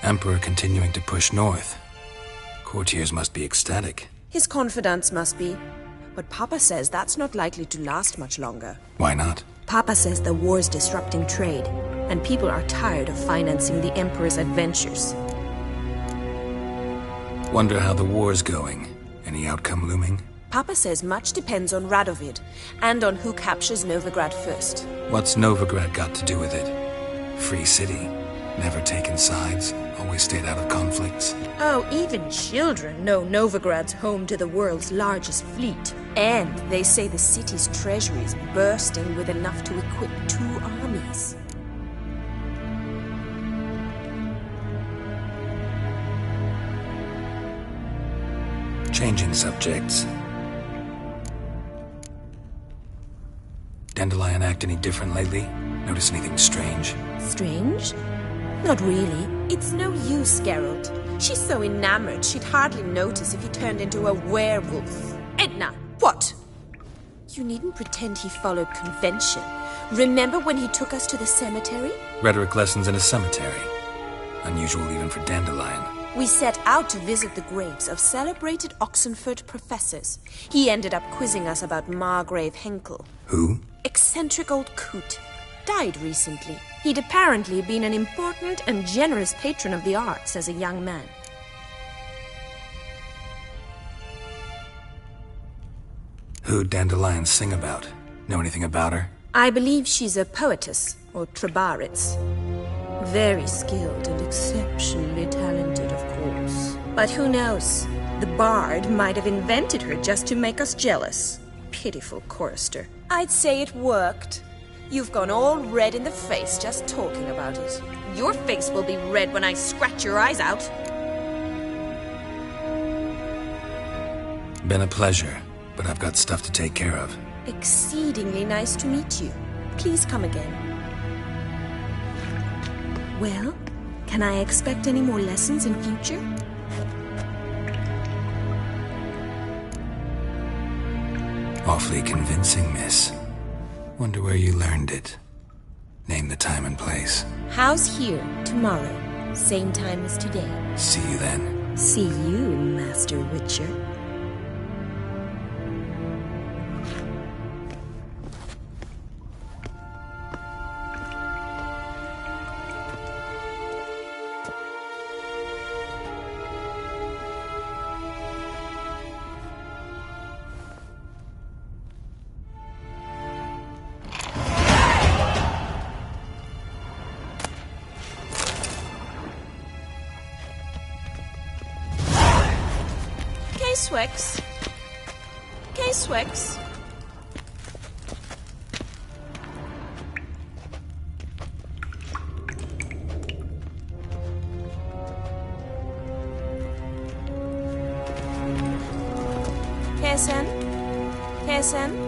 Emperor continuing to push north. Courtiers must be ecstatic. His confidants must be. But Papa says that's not likely to last much longer. Why not? Papa says the war's disrupting trade, and people are tired of financing the Emperor's adventures. Wonder how the war's going. Any outcome looming? Papa says much depends on Radovid, and on who captures Novigrad first. What's Novigrad got to do with it? Free city. Never taken sides. Always stayed out of conflicts. Oh, even children know Novigrad's home to the world's largest fleet. And they say the city's treasury is bursting with enough to equip 2 armies. Changing subjects. Dandelion act any different lately? Notice anything strange? Strange? Not really. It's no use, Geralt. She's so enamored she'd hardly notice if he turned into a werewolf. Edna, what? You needn't pretend he followed convention. Remember when he took us to the cemetery? Rhetoric lessons in a cemetery. Unusual even for Dandelion. We set out to visit the graves of celebrated Oxenford professors. He ended up quizzing us about Margrave Henkel. Who? Eccentric old coot. Died recently. He'd apparently been an important and generous patron of the arts as a young man. Who'd Dandelion sing about? Know anything about her? I believe she's a poetess, or Trebaritz. Very skilled and exceptionally talented, of course. But who knows? The bard might have invented her just to make us jealous. Pitiful chorister. I'd say it worked. You've gone all red in the face just talking about it. Your face will be red when I scratch your eyes out. Been a pleasure, but I've got stuff to take care of. Exceedingly nice to meet you. Please come again. Well, can I expect any more lessons in future? Awfully convincing, miss. Wonder where you learned it. Name the time and place. House here, tomorrow. Same time as today. See you then. See you, Master Witcher. K-Swex. K-Swex. Kessen. Kessen.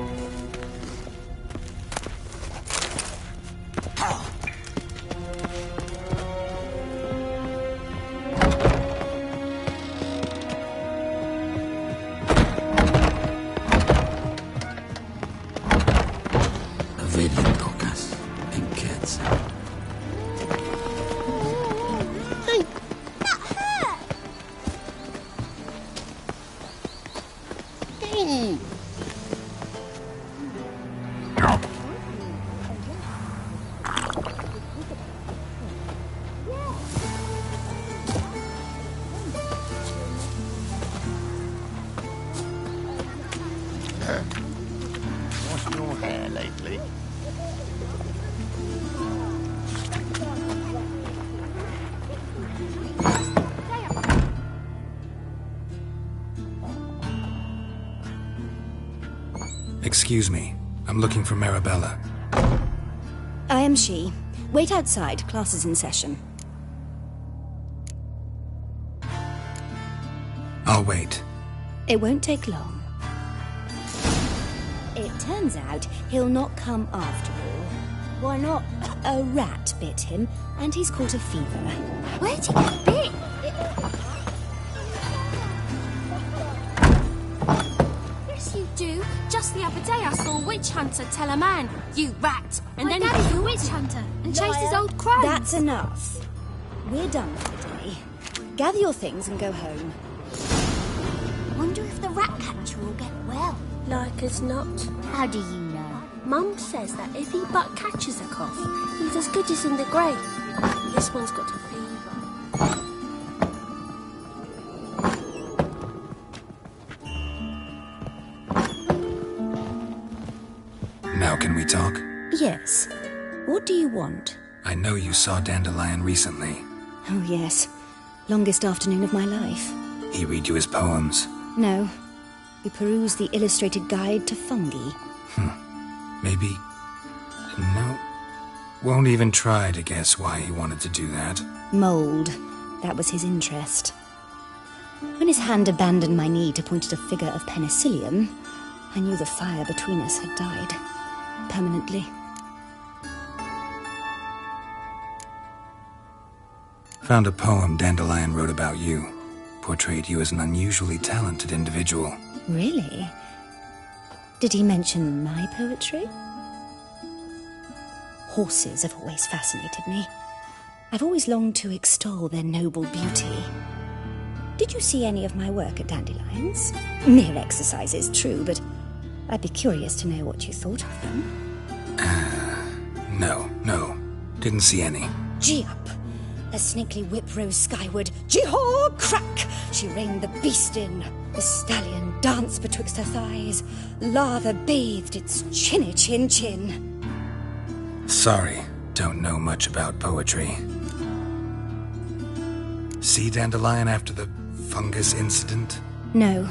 What's your hair lately? Excuse me. I'm looking for Marabella. I am she. Wait outside. Class is in session. I'll wait. It won't take long. It turns out he'll not come after all. Why not? A rat bit him, and he's caught a fever. Where'd he get bit? Yes, you do. Just the other day I saw a witch hunter tell a man, "You rat," and then Daddy's a witch hunter and chased his old crow. That's enough. We're done for the day. Gather your things and go home. Wonder if the rat catcher will get well. Like as not. How do you know? Mum says that if he but catches a cough, he's as good as in the grave. This one's got a fever. Now can we talk? Yes. What do you want? I know you saw Dandelion recently. Oh, yes. Longest afternoon of my life. He read you his poems? No. We perused the illustrated guide to fungi. Maybe... No. Won't even try to guess why he wanted to do that. Mold. That was his interest. When his hand abandoned my knee to point at a figure of penicillium, I knew the fire between us had died. Permanently. Found a poem Dandelion wrote about you. Portrayed you as an unusually talented individual. Really? Did he mention my poetry? Horses have always fascinated me. I've always longed to extol their noble beauty. Did you see any of my work at Dandelions? Mere exercises, true, but I'd be curious to know what you thought of them. No. Didn't see any. Gee up! A snaky whip rose skyward. Gee-haw! Crack! She reined the beast in. The stallion danced betwixt her thighs. Lather bathed its chinny chin. Sorry, don't know much about poetry. See Dandelion after the fungus incident? No.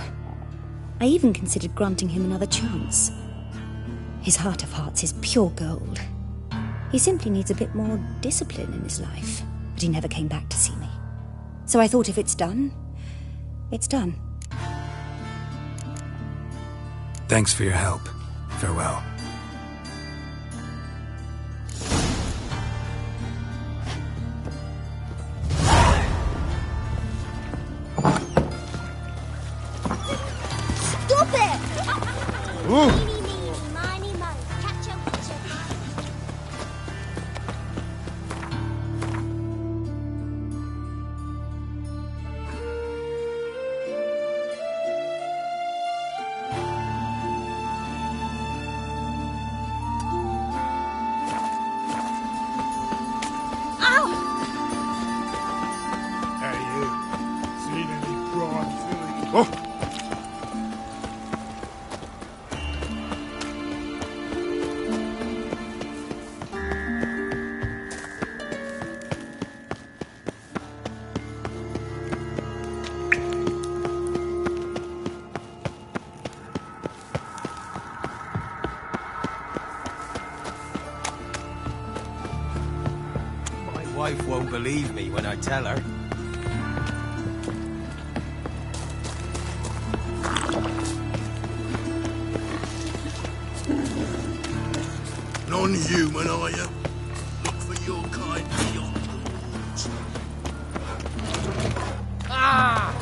I even considered granting him another chance. His heart of hearts is pure gold. He simply needs a bit more discipline in his life. But he never came back to see me. So I thought if it's done, it's done. Thanks for your help. Farewell. Stop it! Ooh. Wife won't believe me when I tell her. Non-human, are you? Look for your kind beyond the woods. Ah!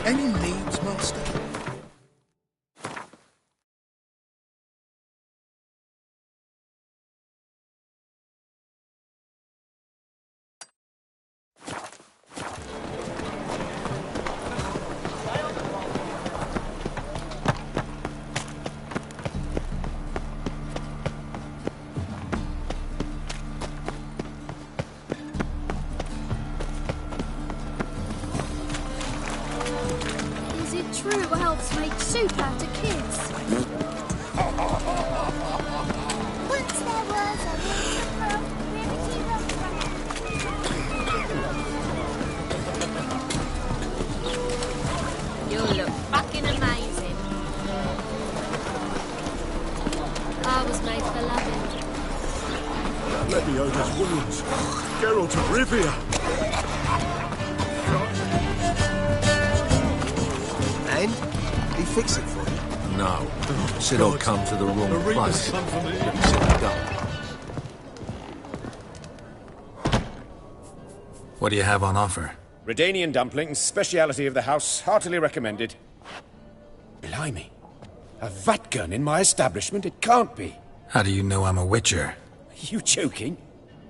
Any needs, Master? True elves make soup out of kids. Once there was a little girl, Rarity Rose. You look fucking amazing. I was made for loving. Leviosa's wounds. Geralt of Rivia. And? He fix it for you? No. Said I'd come to the wrong place. Didn't sit down. What do you have on offer? Redanian dumplings, speciality of the house, heartily recommended. Blimey. A vatgun in my establishment? It can't be. How do you know I'm a witcher? Are you joking?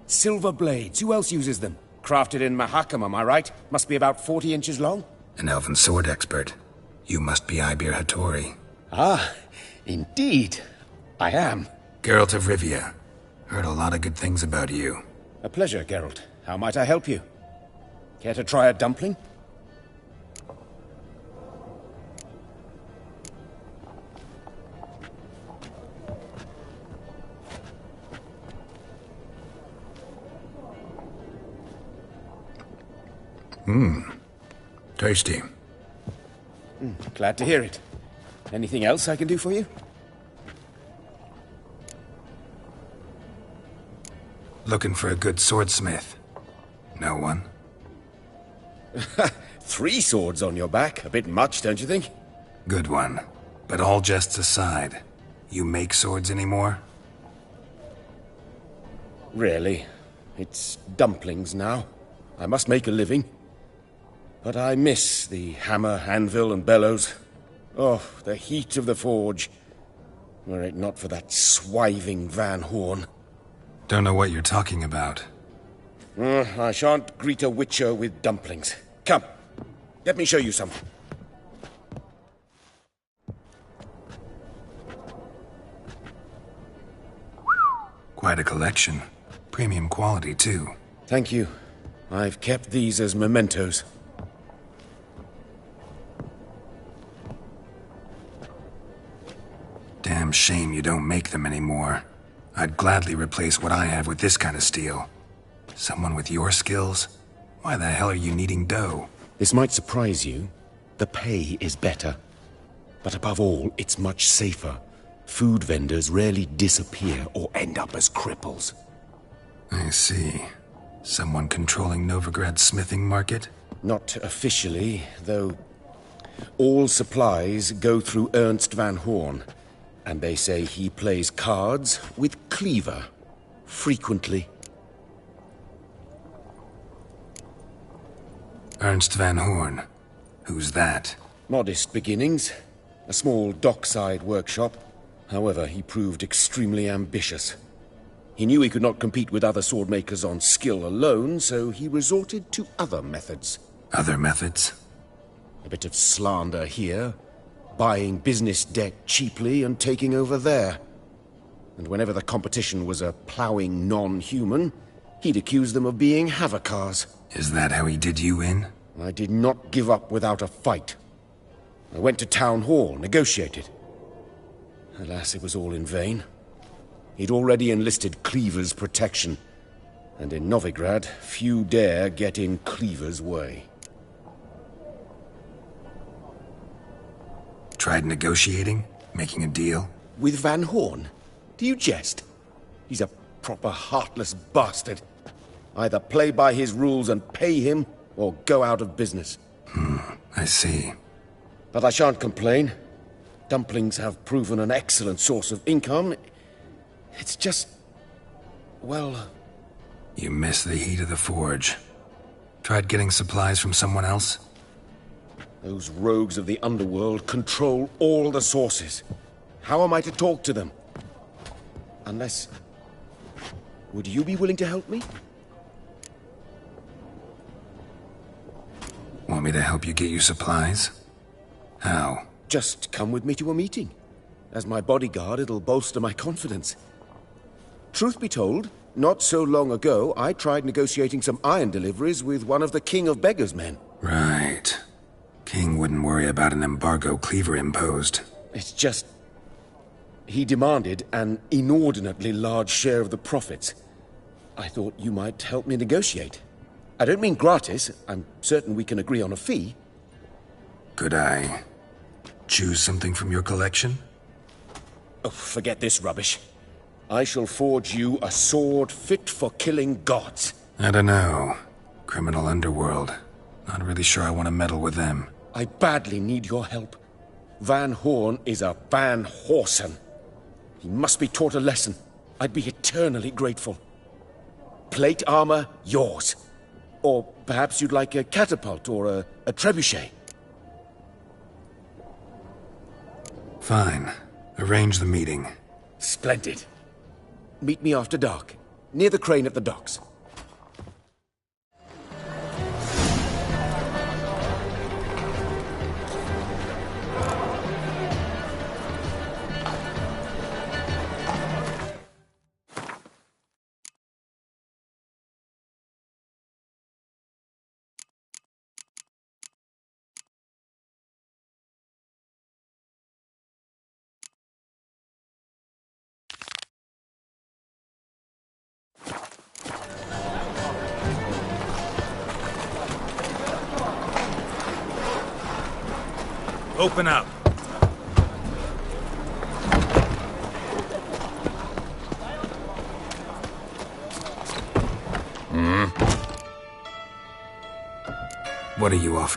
Silver blades, who else uses them? Crafted in Mahakam, am I right? Must be about 40 inches long? An elven sword expert. You must be Ibir Hattori. Ah, indeed. I am. Geralt of Rivia. Heard a lot of good things about you. A pleasure, Geralt. How might I help you? Care to try a dumpling? Tasty. Glad to hear it. Anything else I can do for you? Looking for a good swordsmith. No one? 3 swords on your back. A bit much, don't you think? Good one. But all jests aside, you make swords anymore? really. It's dumplings now. I must make a living. But I miss the hammer, anvil, and bellows. Oh, the heat of the forge. Were it not for that swiving Van Horn. Don't know what you're talking about. I shan't greet a witcher with dumplings. Come, let me show you something. Quite a collection. Premium quality, too. Thank you. I've kept these as mementos. Damn shame you don't make them anymore. I'd gladly replace what I have with this kind of steel. Someone with your skills? Why the hell are you needing dough? This might surprise you. The pay is better. But above all, it's much safer. Food vendors rarely disappear or end up as cripples. I see. Someone controlling Novigrad's smithing market? Not officially, though all supplies go through Ernst Van Horn. And they say he plays cards with Cleaver. Frequently. Ernst Van Horn. Who's that? Modest beginnings. A small dockside workshop. However, he proved extremely ambitious. He knew he could not compete with other swordmakers on skill alone, so he resorted to other methods. Other methods? A bit of slander here, buying business debt cheaply and taking over there. And whenever the competition was a ploughing non-human, he'd accuse them of being Havocars. Is that how he did you in? I did not give up without a fight. I went to Town Hall, negotiated. Alas, it was all in vain. He'd already enlisted Cleaver's protection, and in Novigrad, few dare get in Cleaver's way. Tried negotiating? Making a deal? With Van Horn? Do you jest? He's a proper heartless bastard. Either play by his rules and pay him, or go out of business. I see. But I shan't complain. Dumplings have proven an excellent source of income. It's just... well... You miss the heat of the forge. Tried getting supplies from someone else? Those rogues of the underworld control all the sources. How am I to talk to them? Unless... would you be willing to help me? Want me to help you get you supplies? How? Just come with me to a meeting. As my bodyguard, it'll bolster my confidence. Truth be told, not so long ago, I tried negotiating some iron deliveries with one of the King of Beggars' men. Right. King wouldn't worry about an embargo Cleaver imposed. It's just... he demanded an inordinately large share of the profits. I thought you might help me negotiate. I don't mean gratis. I'm certain we can agree on a fee. Could I choose something from your collection? Oh, forget this rubbish. I shall forge you a sword fit for killing gods. I don't know. Criminal underworld. Not really sure I want to meddle with them. I badly need your help. Van Horn is a Van Horsen. He must be taught a lesson. I'd be eternally grateful. Plate armor, yours. Or perhaps you'd like a catapult or a trebuchet. Fine. Arrange the meeting. Splendid. Meet me after dark, near the crane at the docks. Open up. What are you off?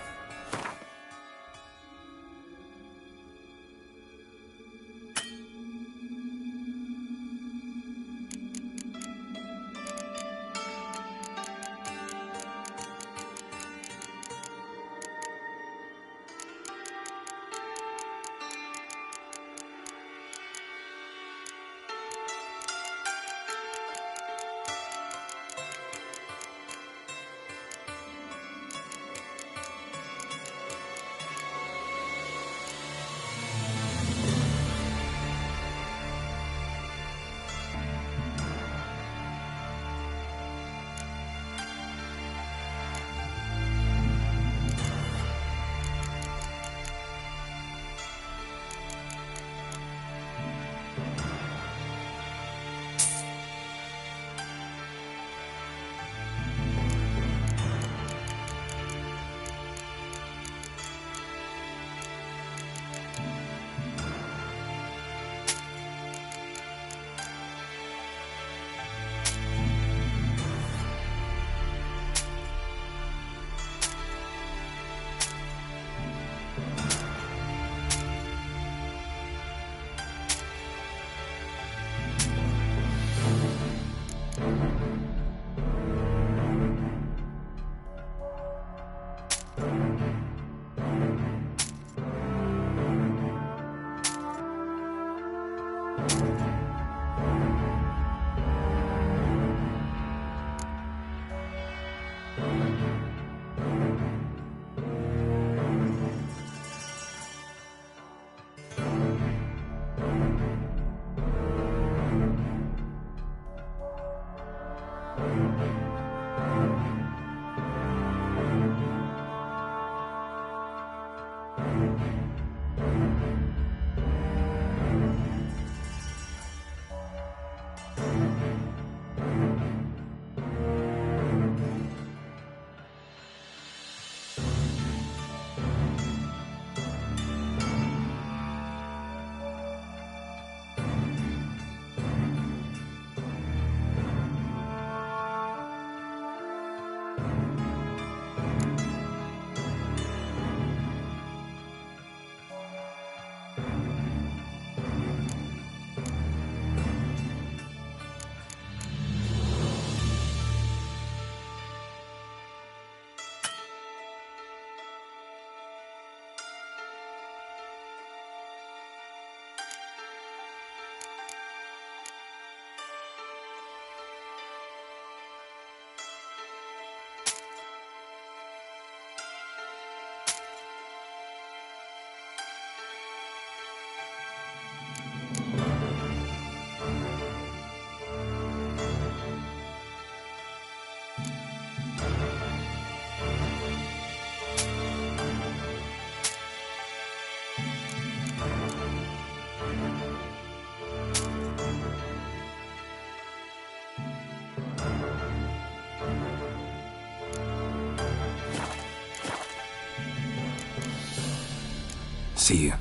See you.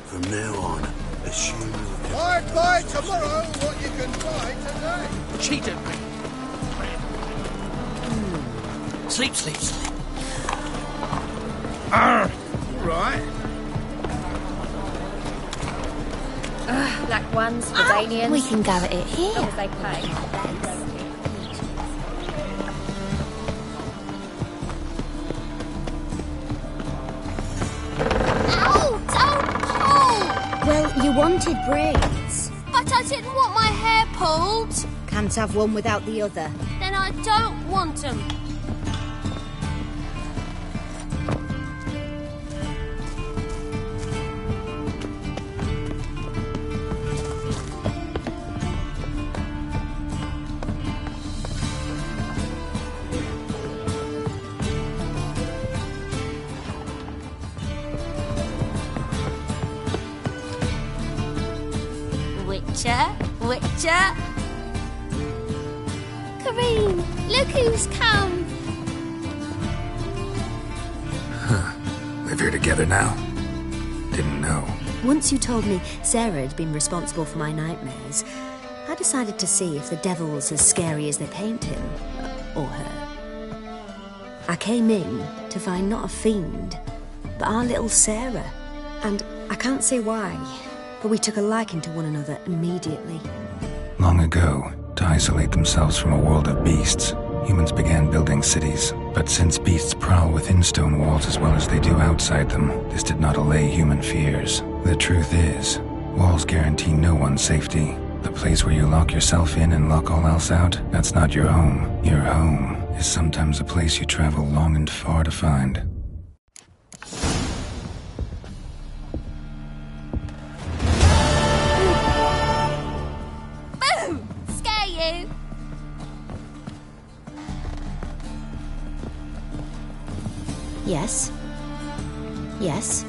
From now on, assume I'd buy tomorrow what you can buy today. cheated me. Sleep, sleep, sleep. Right. Black ones, Albanians. We can go at it here. As long as they pay. Ow! Don't pull! Well, you wanted braids. But I didn't want my hair pulled. Can't have one without the other. Then I don't want them. Witcher. Kareem, look who's come. Live here together now? Didn't know. Once you told me Sarah had been responsible for my nightmares, I decided to see if the devil was as scary as they paint him. Or her. I came in to find not a fiend, but our little Sarah. And I can't say why, but we took a liking to one another immediately. Long ago, to isolate themselves from a world of beasts, humans began building cities. But since beasts prowl within stone walls as well as they do outside them, this did not allay human fears. The truth is, walls guarantee no one's safety. The place where you lock yourself in and lock all else out, that's not your home. Your home is sometimes a place you travel long and far to find. Boom! Scare you. Yes. Yes.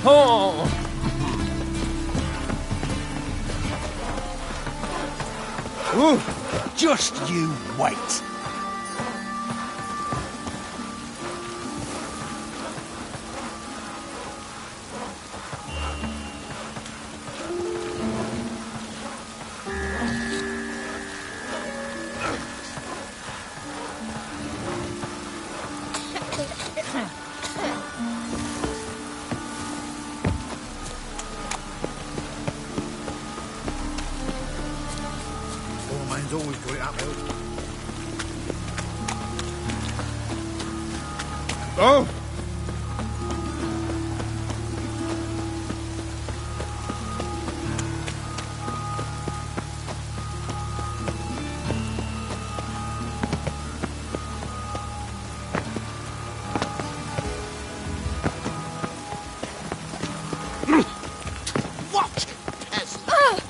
Oh! Ooh, just you wait. Mine's always got it uphill. Oh! What? Peasant?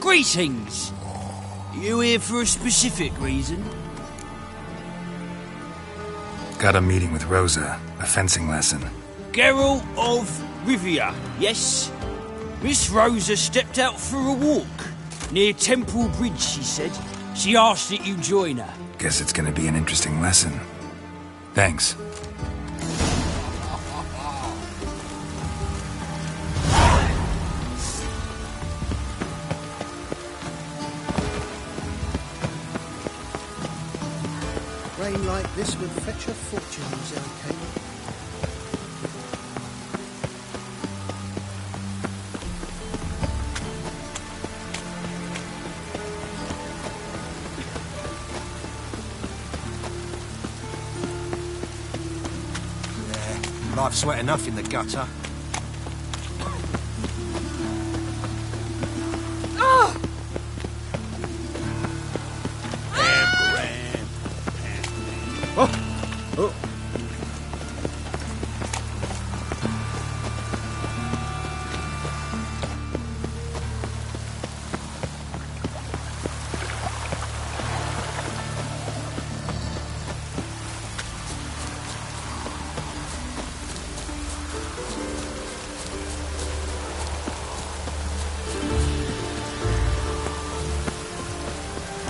Greetings! You here for a specific reason? Got a meeting with Rosa, a fencing lesson. Geralt of Rivia, yes? Miss Rosa stepped out for a walk. Near Temple Bridge, she said. She asked that you join her. Guess it's gonna be an interesting lesson. Thanks. Rain like this would fetch a fortune, Zelkane. Life's wet enough in the gutter.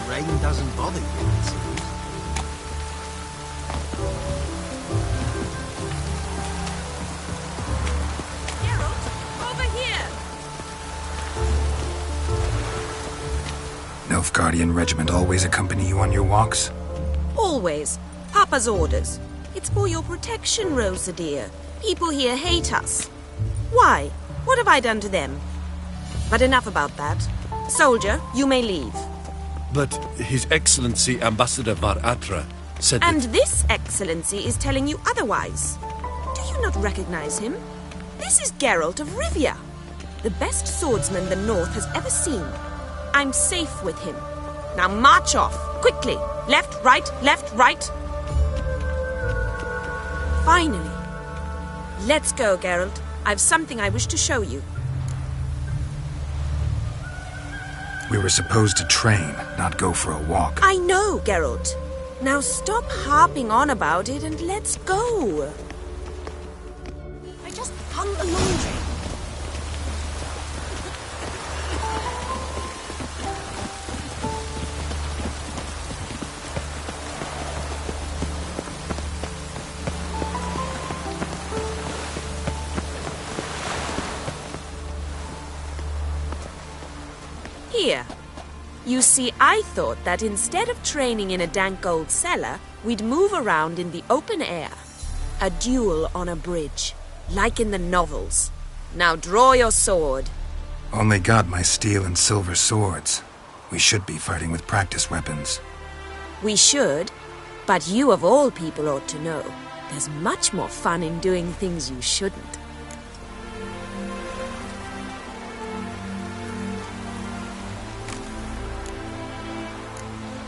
Rain doesn't bother you, it seems. Geralt, over here! Nilfgaardian regiment always accompany you on your walks? Always. Papa's orders. It's for your protection, Rosa dear. People here hate us. Why? What have I done to them? But enough about that. Soldier, you may leave. But His Excellency Ambassador Var Atra said And that... this excellency is telling you otherwise. Do you not recognize him? This is Geralt of Rivia, the best swordsman the North has ever seen. I'm safe with him. Now march off, quickly. Left, right, right. Finally. Let's go, Geralt. I've something I wish to show you. We were supposed to train, not go for a walk. I know, Geralt. Now stop harping on about it and let's go. I just hung the laundry. Here. You see, I thought that instead of training in a dank old cellar, we'd move around in the open air. A duel on a bridge, like in the novels. Now draw your sword. Only got my steel and silver swords. We should be fighting with practice weapons. We should, but you of all people ought to know. There's much more fun in doing things you shouldn't.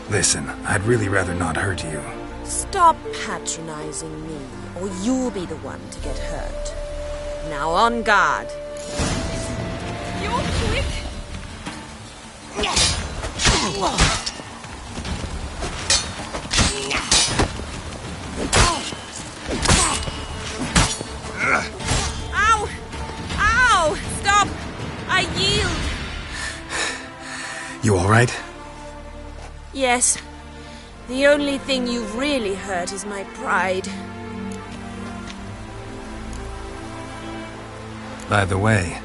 Listen, I'd really rather not hurt you. Stop patronizing me, or you'll be the one to get hurt. Now on guard. You're quick. Ow! Ow! Stop! I yield! You all right? Yes. The only thing you've really hurt is my pride. By the way,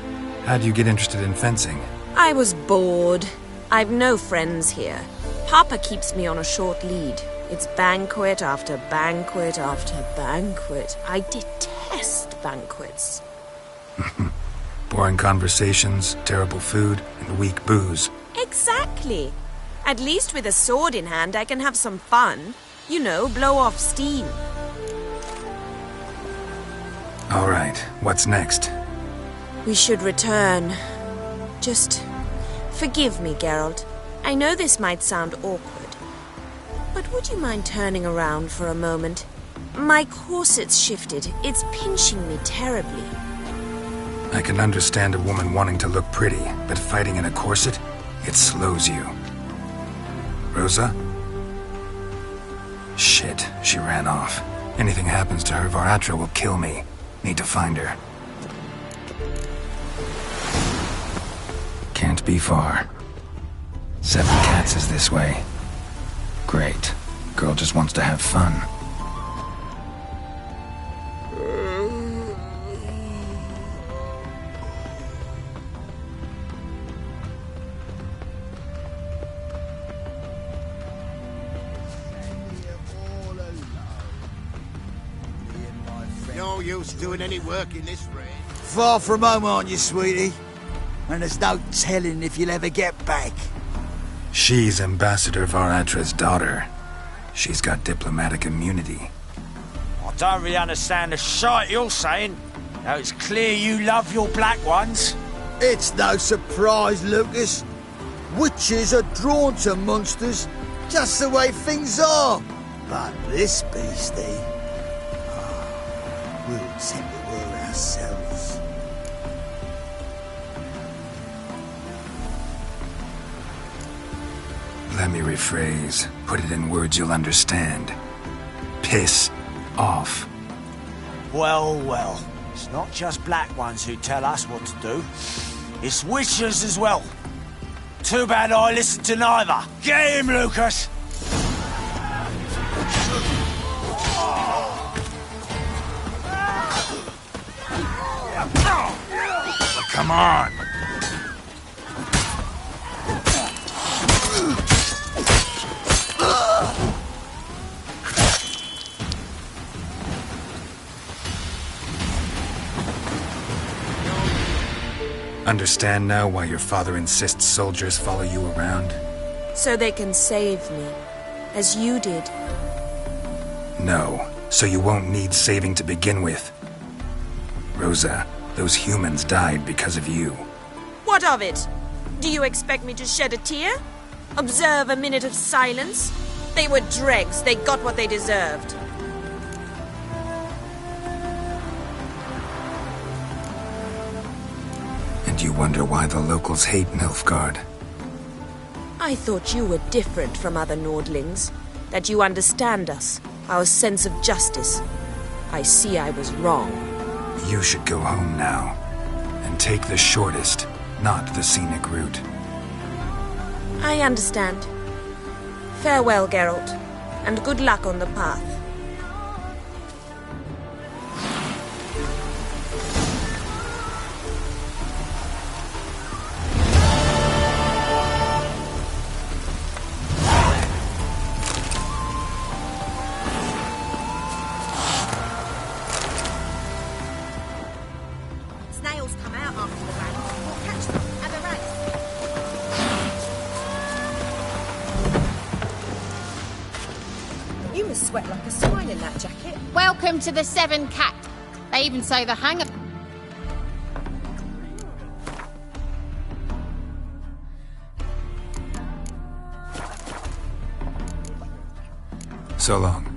how'd you get interested in fencing? I was bored. I've no friends here. Papa keeps me on a short lead. It's banquet after banquet after banquet. I detest banquets. Boring conversations, terrible food, and weak booze. Exactly. At least with a sword in hand, I can have some fun. You know, blow off steam. All right, what's next? We should return. Just forgive me, Geralt. I know this might sound awkward, but would you mind turning around for a moment? My corset's shifted. It's pinching me terribly. I can understand a woman wanting to look pretty, but fighting in a corset, it slows you. Rosa? Shit, she ran off. Anything happens to her, Var-Atro will kill me. Need to find her. Can't be far. 7 Cats is this way. Great. Girl just wants to have fun. No use doing any work in this rain. Far from home, aren't you, sweetie? And there's no telling if you'll ever get back. She's Ambassador Var-Atra's daughter. She's got diplomatic immunity. I don't really understand the shite you're saying. Now it's clear you love your black ones. It's no surprise, Lucas. Witches are drawn to monsters, just the way things are. But this beastie... we'll tend to her ourselves. Let me rephrase. Put it in words you'll understand. Piss off. Well, well. It's not just black ones who tell us what to do. It's witches as well. Too bad I listened to neither. Get him, Lucas! Come on! Understand now why your father insists soldiers follow you around? So they can save me, as you did. No, so you won't need saving to begin with. Rosa, those humans died because of you. What of it? Do you expect me to shed a tear? Observe a minute of silence? They were dregs. They got what they deserved. And you wonder why the locals hate Nilfgaard? I thought you were different from other Nordlings. That you understand us, our sense of justice. I see I was wrong. You should go home now. And take the shortest, not the scenic route. I understand. Farewell, Geralt, and good luck on the path. Snails come out after the rain. We'll catch them at a race. You must sweat like a swine in that jacket. Welcome to the 7 Cat. They even say the hanger... So long.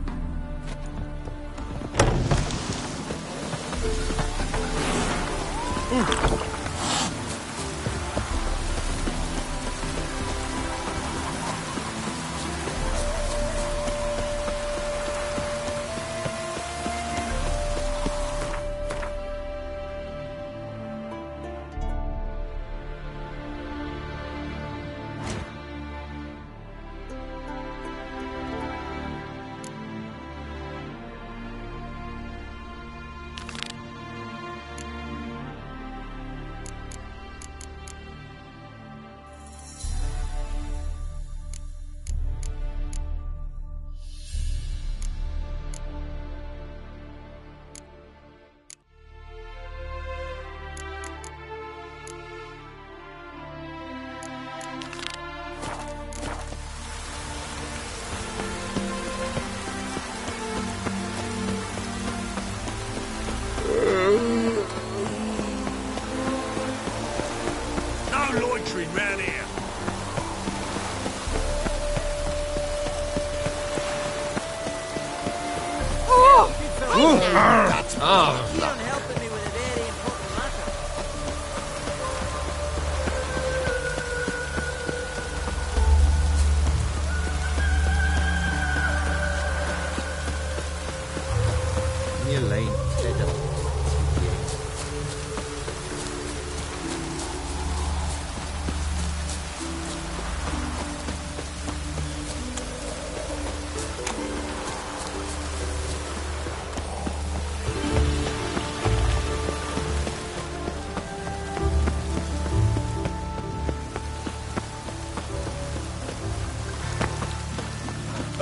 butchering round here.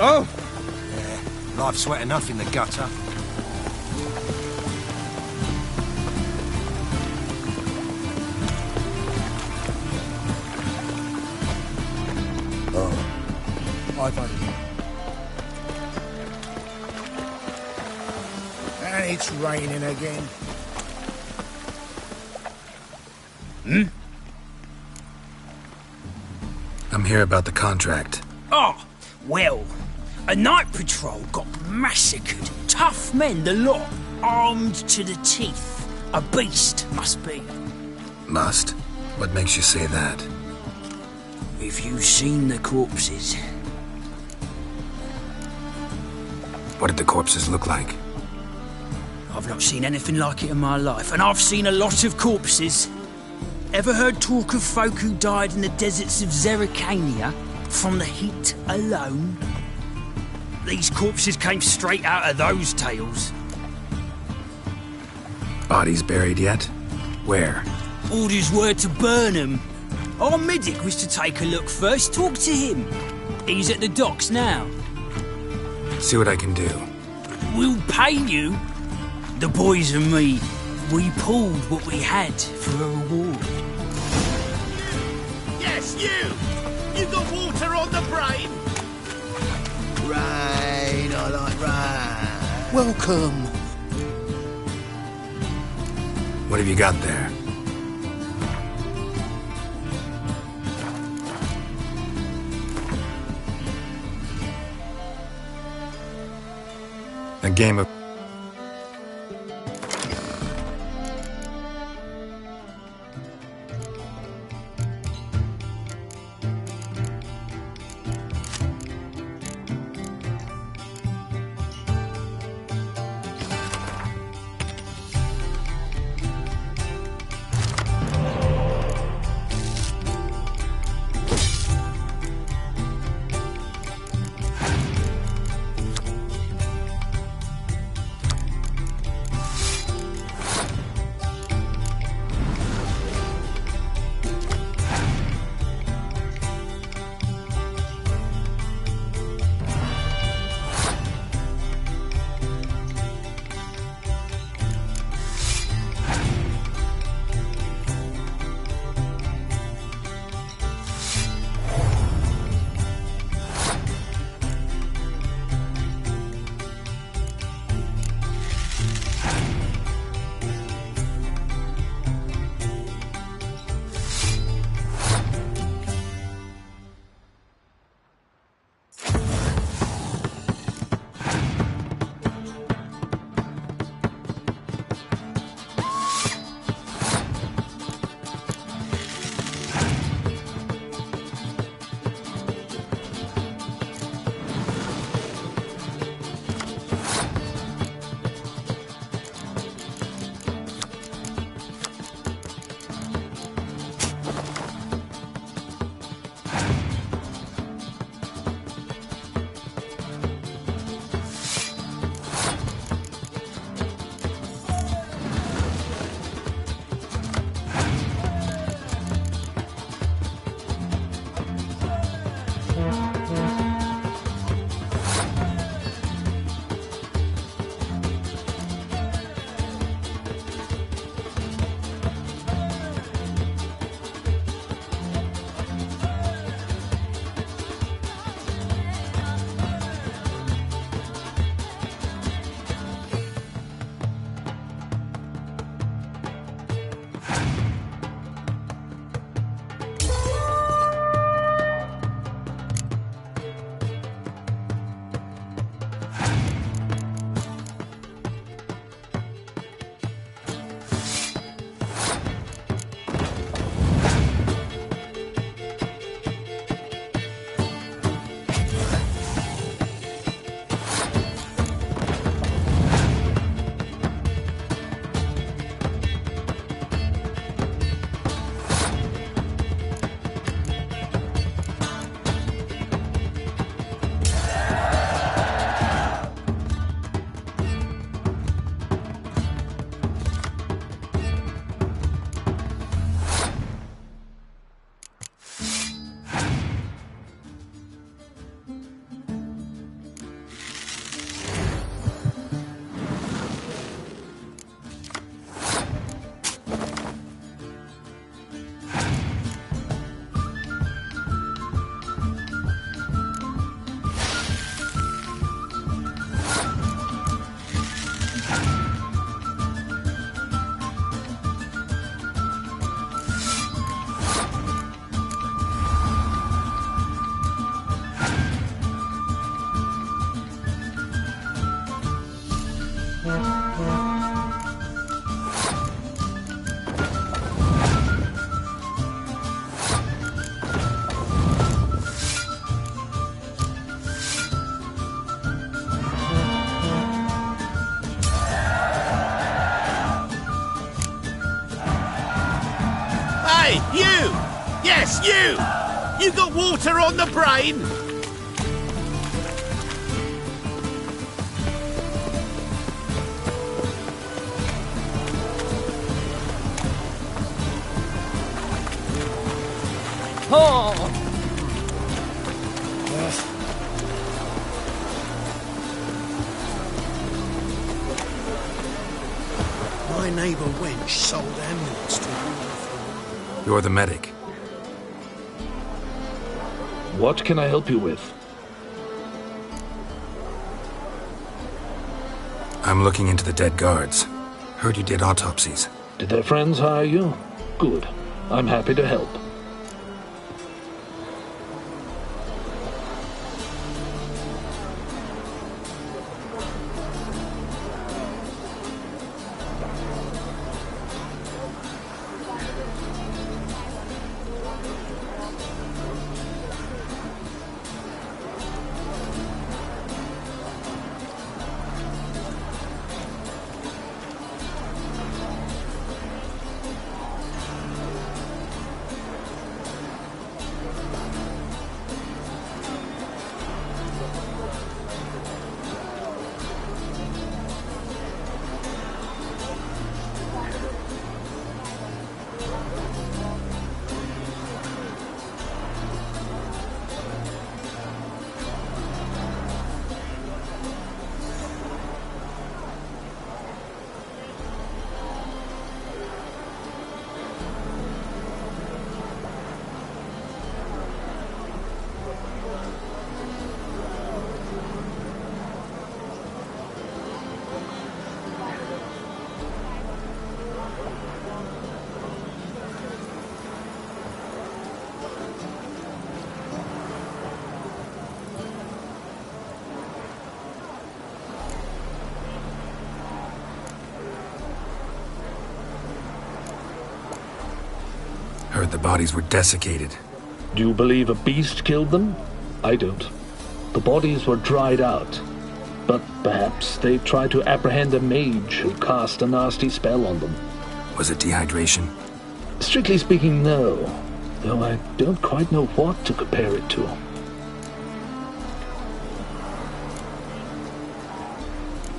Oh! Yeah, life's wet enough in the gutter. I've had it. And it's raining again. Hmm? I'm here about the contract. Oh, well, a night patrol got massacred. Tough men, the lot, armed to the teeth. A beast, must be. Must? What makes you say that? Have you seen the corpses? What did the corpses look like? I've not seen anything like it in my life, and I've seen a lot of corpses. Ever heard talk of folk who died in the deserts of Zerrikania from the heat alone? These corpses came straight out of those tales. Bodies buried yet? Where? Orders were to burn them. Our medic was to take a look first, talk to him. He's at the docks now. See what I can do. We'll pay you. The boys and me, we pulled what we had for a reward. Yes, you! You got water on the brain? Rain, I like rain. Welcome. What have you got there? A game of... Hey, you! Yes, you! You got water on the brain? Oh! My neighbour wench sold amulets to me. You're the medic. What can I help you with? I'm looking into the dead guards. Heard you did autopsies. Did their friends hire you? Good. I'm happy to help. Heard the bodies were desiccated. Do you believe a beast killed them? I don't. The bodies were dried out. But perhaps they tried to apprehend a mage who cast a nasty spell on them. Was it dehydration? Strictly speaking, no. Though I don't quite know what to compare it to.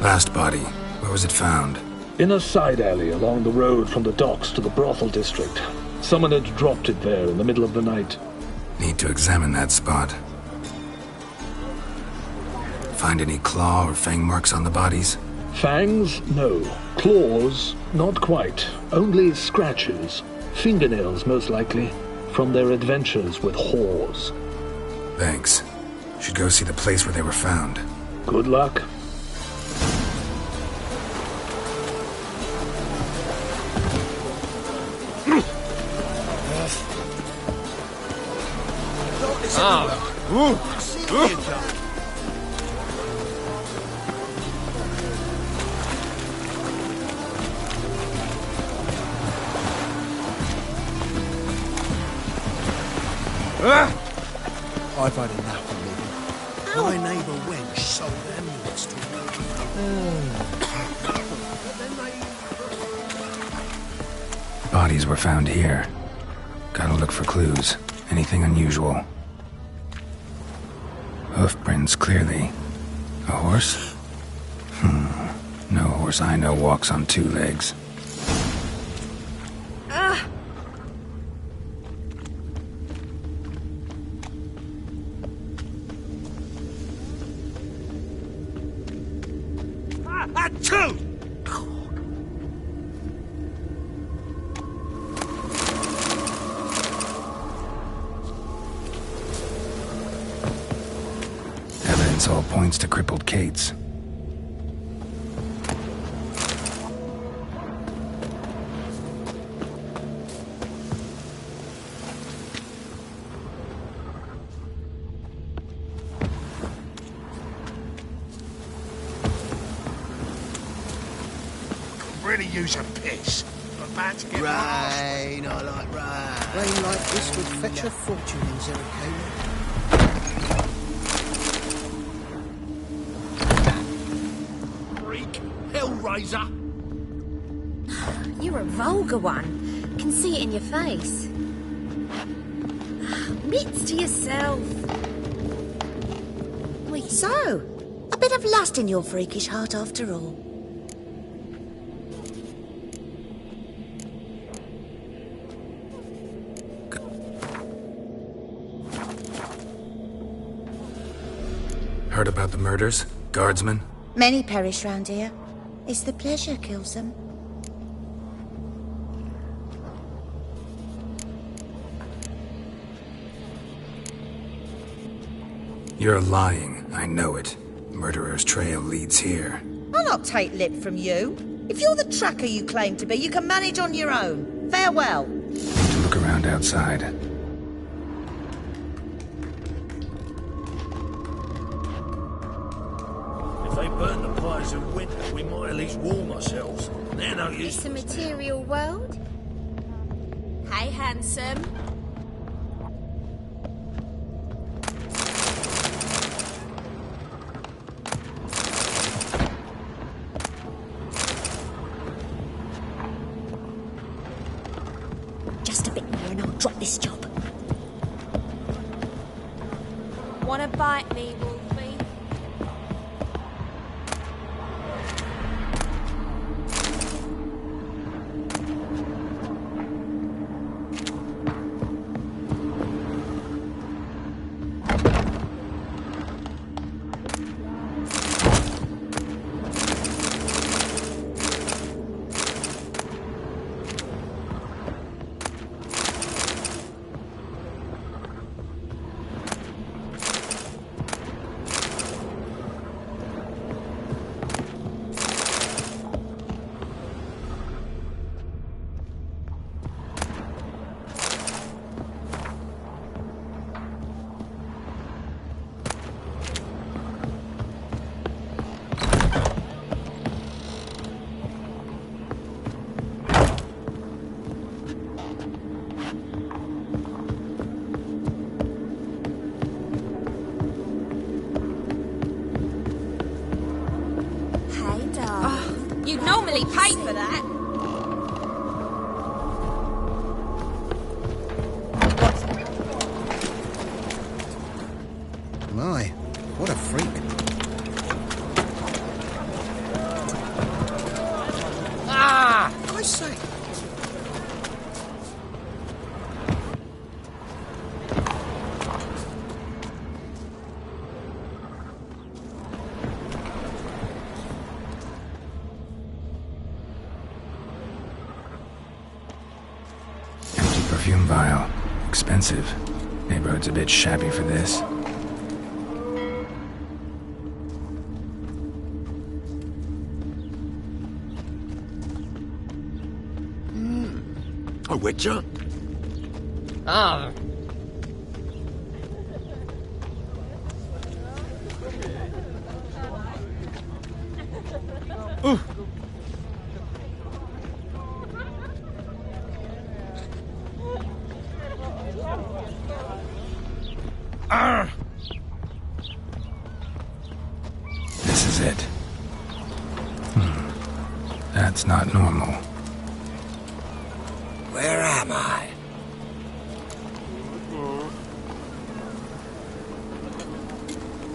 Last body. Where was it found? In a side alley along the road from the docks to the brothel district. Someone had dropped it there in the middle of the night. Need to examine that spot. Find any claw or fang marks on the bodies? Fangs? No. Claws? Not quite. Only scratches. Fingernails, most likely. From their adventures with whores. Thanks. Should go see the place where they were found. Good luck. I've had enough of living. My neighbour wench sold amulets to me. Bodies were found here. Gotta look for clues. Anything unusual. Hoof prints, clearly. A horse? No horse I know walks on two legs. Two! Evidence all points to crippled Kate's. Really use a piss. I'm about to get Rain, I like rain. Rain like this would fetch a fortune in Zerrikania. Freak! Hellraiser! You're a vulgar one. Can see it in your face. Mitts to yourself. So, a bit of lust in your freakish heart after all. Heard about the murders? Guardsmen? Many perish round here. It's the pleasure kills them. You're lying. I know it. Murderer's trail leads here. I'll not take lip from you. If you're the tracker you claim to be, you can manage on your own. Farewell. To look around outside. If they burn the pyres in winter, we might at least warm ourselves. They're no use. It's a material world. Hey, handsome. Just a bit more and I'll drop this job. Wanna bite me, Wolfie? You'd normally pay for that. My, what a freak. Ah! I say. Perfume vial. Expensive. Neighborhood's a bit shabby for this. A witcher? Ah. Ooh. This is it. That's not normal. Where am I?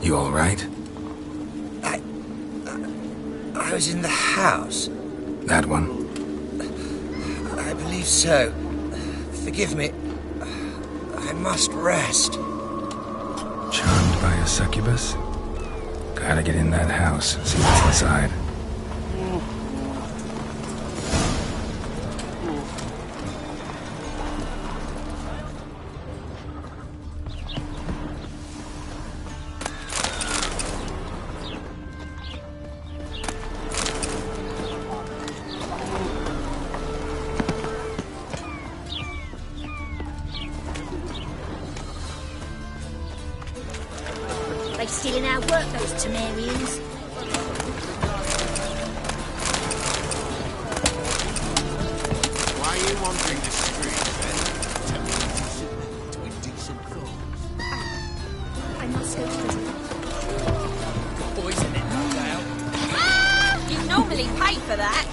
You all right? I was in the house. That one? I believe so. Forgive me. I must rest. Charmed by a succubus? Gotta get in that house, see what's inside. They still in our work, those Temerians. Why are you wandering the streets, then? Tempting to a decent cause. I must go to the... Good boys in it, no doubt. You normally pay for that.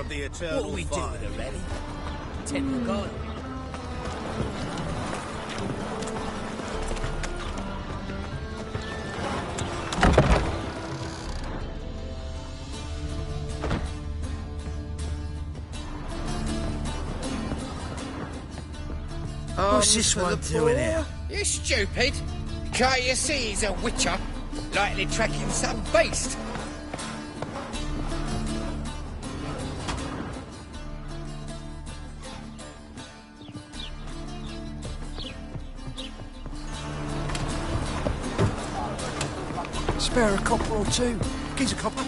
of the eternal What are we fire. doing already? Temple Garden. What's this one doing here? You stupid! Can't you see he's a witcher? Likely tracking some beast. Spare a copper or two. Gives a copper.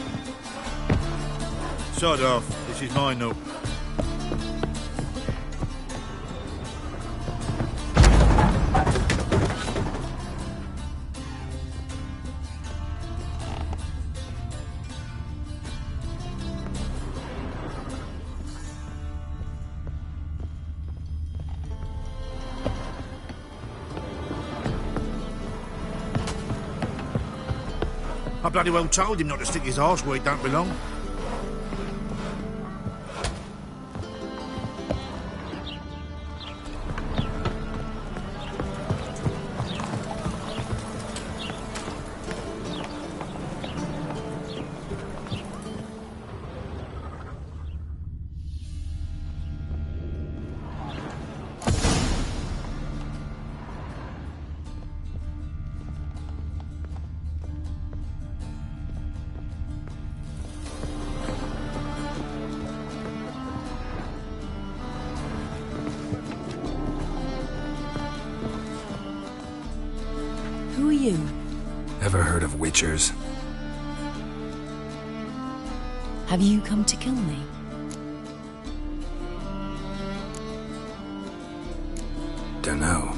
Sod off. This is mine, though. I bloody well told him not to stick his arse where it don't belong. Who are you? Ever heard of witchers? Have you come to kill me? Dunno.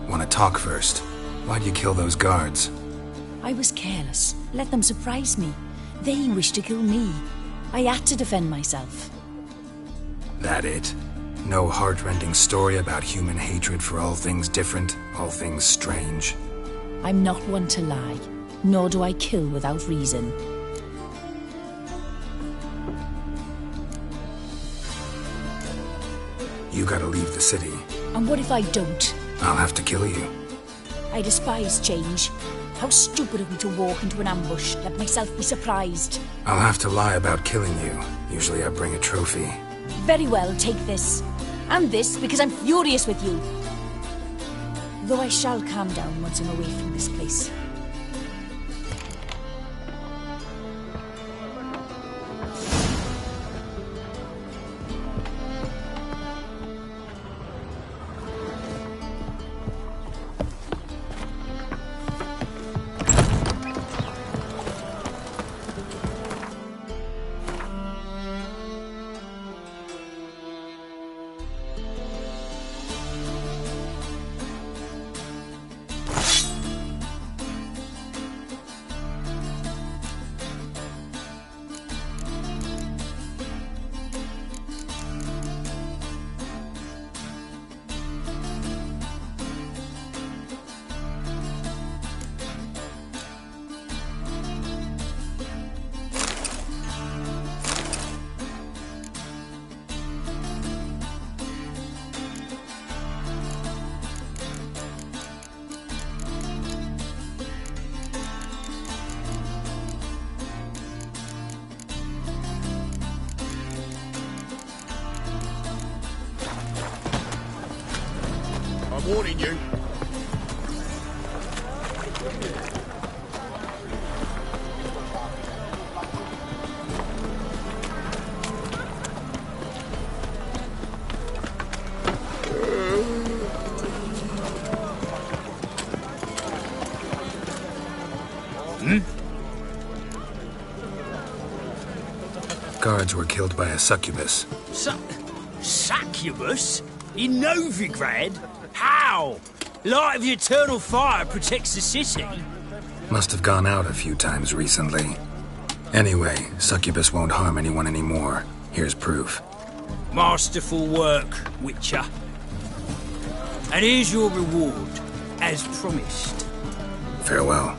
Wanna talk first? Why'd you kill those guards? I was careless. Let them surprise me. They wished to kill me. I had to defend myself. That it? No heart-rending story about human hatred for all things different, all things strange? I'm not one to lie, nor do I kill without reason. You gotta leave the city. And what if I don't? I'll have to kill you. I despise change. How stupid of me to walk into an ambush, let myself be surprised. I'll have to lie about killing you. Usually I bring a trophy. Very well, take this. And this, because I'm furious with you. Though I shall calm down once I'm away from this place. I'm warning you. Guards were killed by a succubus. Succubus? In Novigrad? How? Light of the eternal fire protects the city. Must have gone out a few times recently. Anyway, succubus won't harm anyone anymore. Here's proof. Masterful work, Witcher. And here's your reward, as promised. Farewell.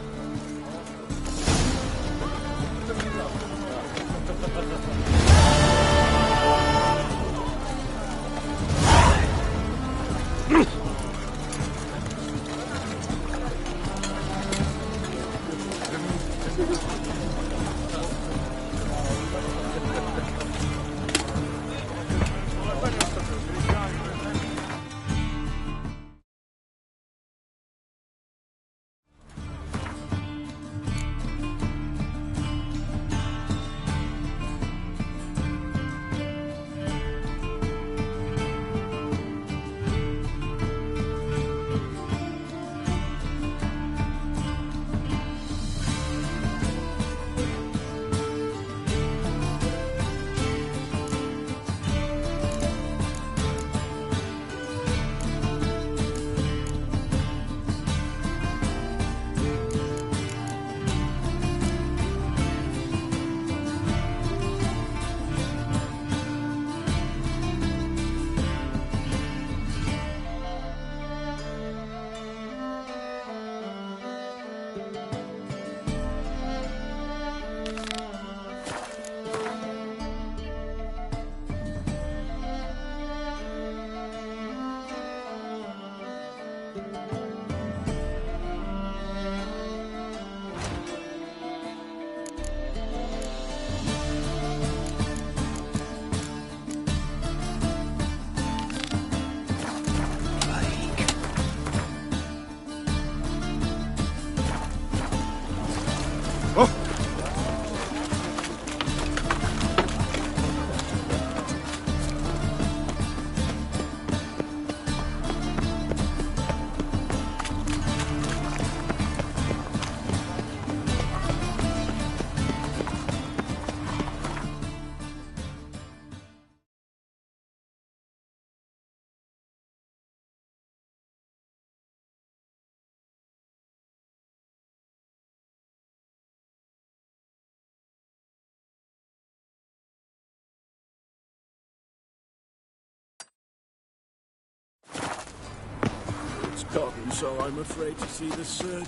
It's gotten so I'm afraid to see the surgeon.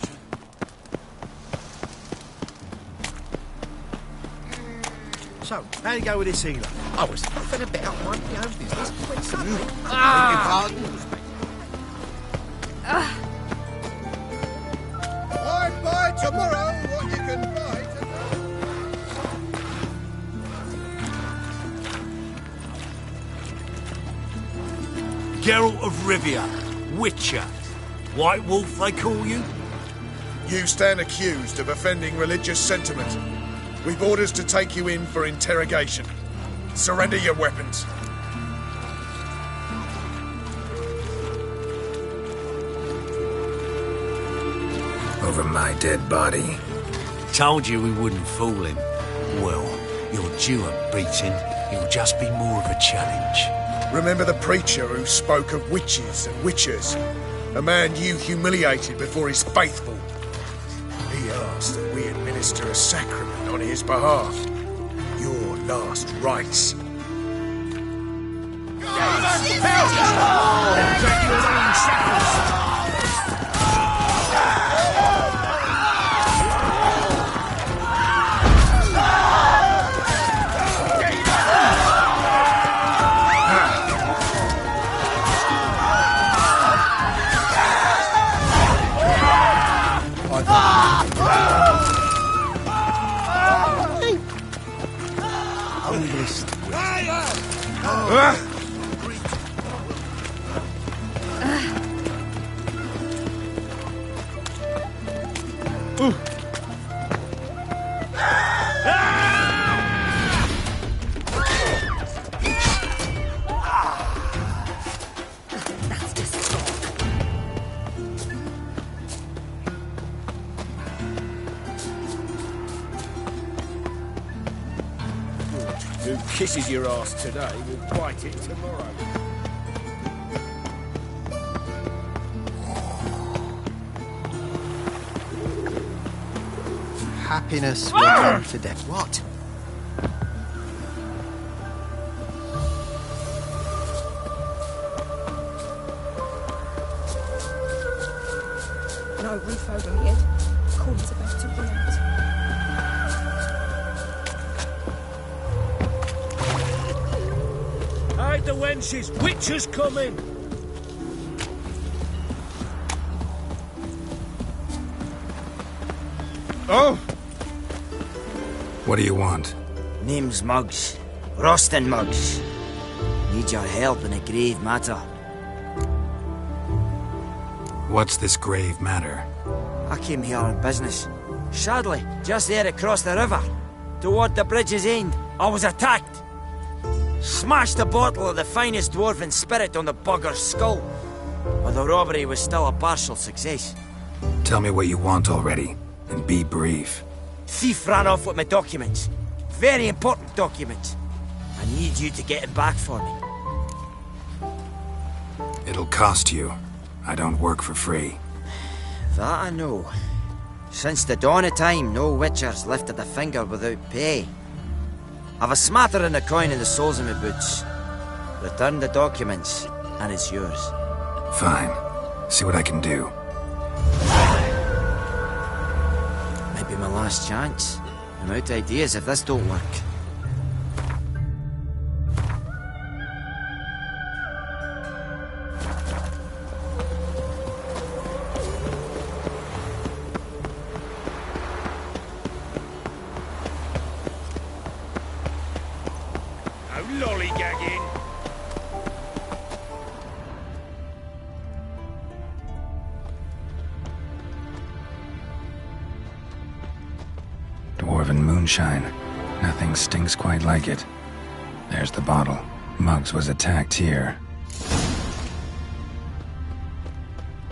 So, how you go with this healer? I was nothing about minding my own business when suddenly... Beg your pardon? I buy tomorrow what you can buy today. Geralt of Rivia, Witcher. White Wolf, they call you? You stand accused of offending religious sentiment. We've orders to take you in for interrogation. Surrender your weapons. Over my dead body. Told you we wouldn't fool him. Well, you're due a beating. It'll just be more of a challenge. Remember the preacher who spoke of witches and witchers? A man you humiliated before his faithful. He asked that we administer a sacrament on his behalf. Your last rites. Who kisses your ass today will bite it tomorrow. Happiness will come to death. What? No roof overhead. Corn's about to run out. Hide the wenches! Witcher's coming! Oh! What do you want? Name's Muggs. Rostin Muggs. Need your help in a grave matter. What's this grave matter? I came here on business. Sadly, just there across the river, toward the bridge's end, I was attacked. Smashed a bottle of the finest dwarven spirit on the bugger's skull. But the robbery was still a partial success. Tell me what you want already, and be brief. Thief ran off with my documents. Very important documents. I need you to get him back for me. It'll cost you. I don't work for free. That I know. Since the dawn of time, no witcher's lifted a finger without pay. I've a smattering of coin in the soles of my boots. Return the documents, and it's yours. Fine. See what I can do. Might be my last chance. I'm out of ideas if this don't work. No lollygagging! dwarven moonshine. Nothing stinks quite like it. There's the bottle. Muggs was attacked here.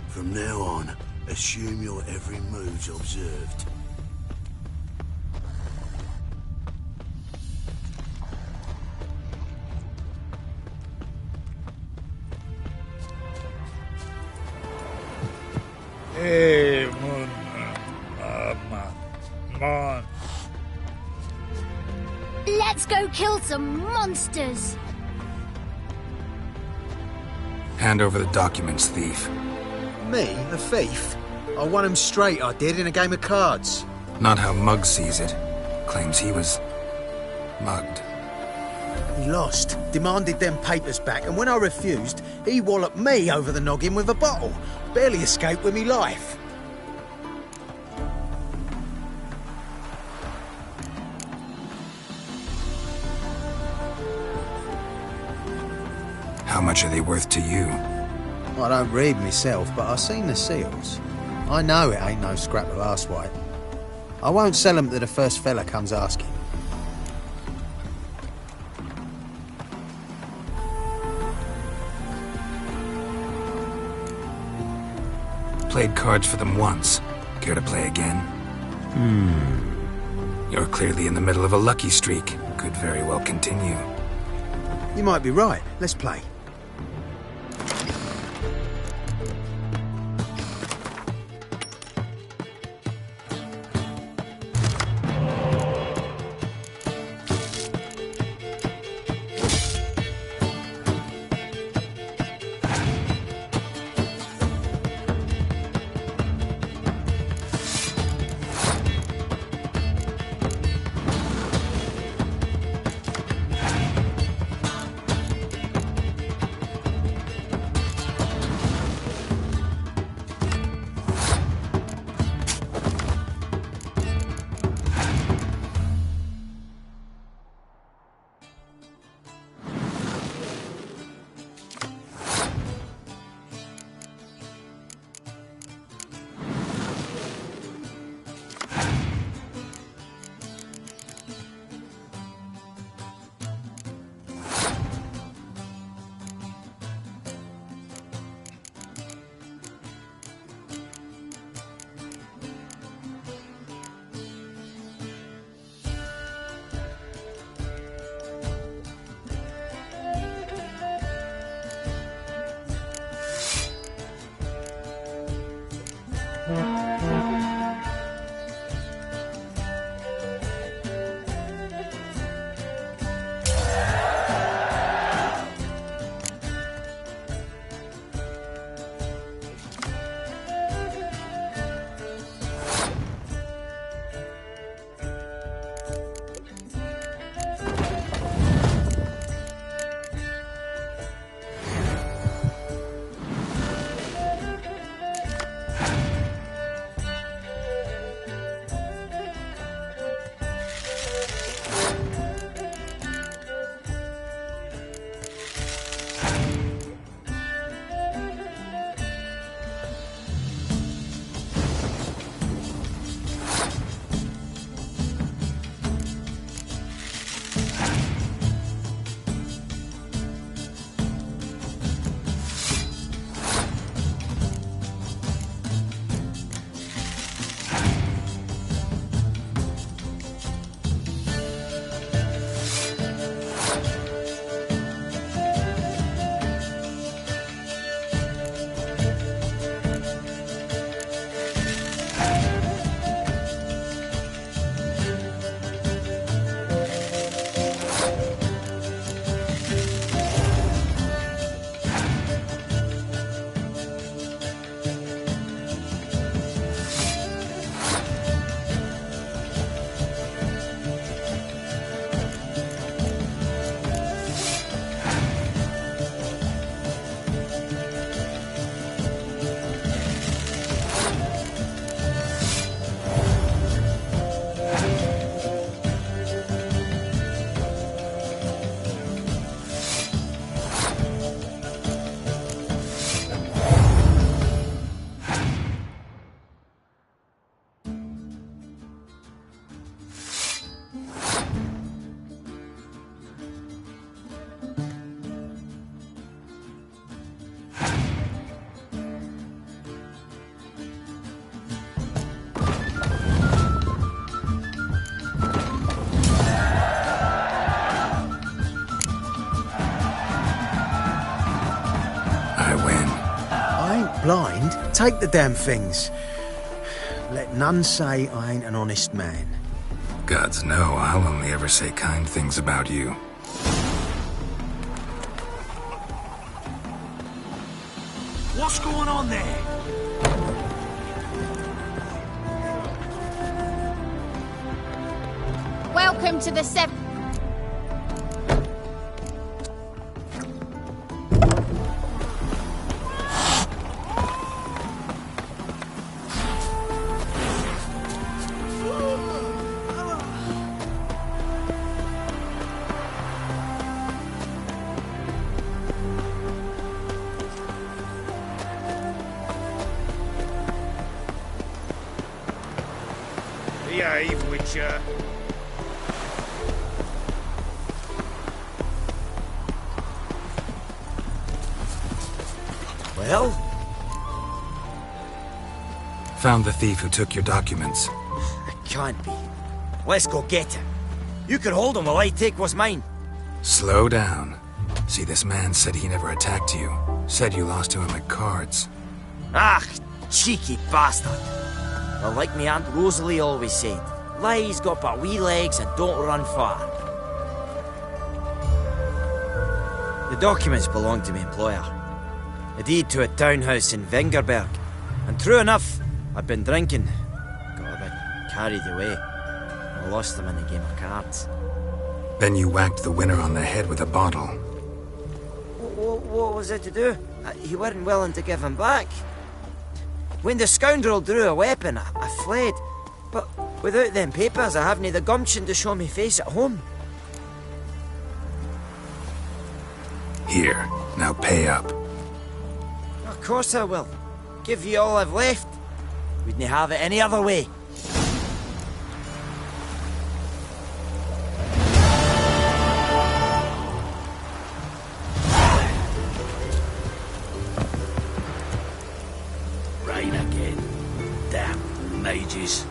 From now on, assume your every move's observed. Hey, Moon. Mon. Let's go kill some monsters. Hand over the documents, thief. Me? A thief? I won him straight, I did, in a game of cards. Not how Muggs sees it. Claims he was mugged. He lost, demanded them papers back, and when I refused, he walloped me over the noggin with a bottle. Barely escaped with me life. How much are they worth to you? I don't read myself, but I've seen the seals. I know it ain't no scrap of arsewhite. I won't sell them to the first fella comes asking. Played cards for them once. Care to play again? You're clearly in the middle of a lucky streak. Could very well continue. You might be right. Let's play. Take the damn things. Let none say I ain't an honest man. Gods know I'll only ever say kind things about you. What's going on there? Welcome to the Seven. Behave, Witcher. Well? Found the thief who took your documents. It can't be. Let's go get him. You could hold him while I take what's mine. Slow down. See, this man said he never attacked you. Said you lost to him at cards. Ah, cheeky bastard. Well, like me Aunt Rosalie always said, lies got but wee legs and don't run far. The documents belong to my employer. A deed to a townhouse in Vengerberg. And true enough, I'd been drinking. Got a bit carried away. I lost them in a game of cards. Then you whacked the winner on the head with a bottle. What was it to do? You weren't willing to give him back. When the scoundrel drew a weapon, I fled. But without them papers, I haven't the gumption to show me face at home. Here, now pay up. Of course I will. Give you all I've left. Wouldn't have it any other way. Rain again. Damn mages.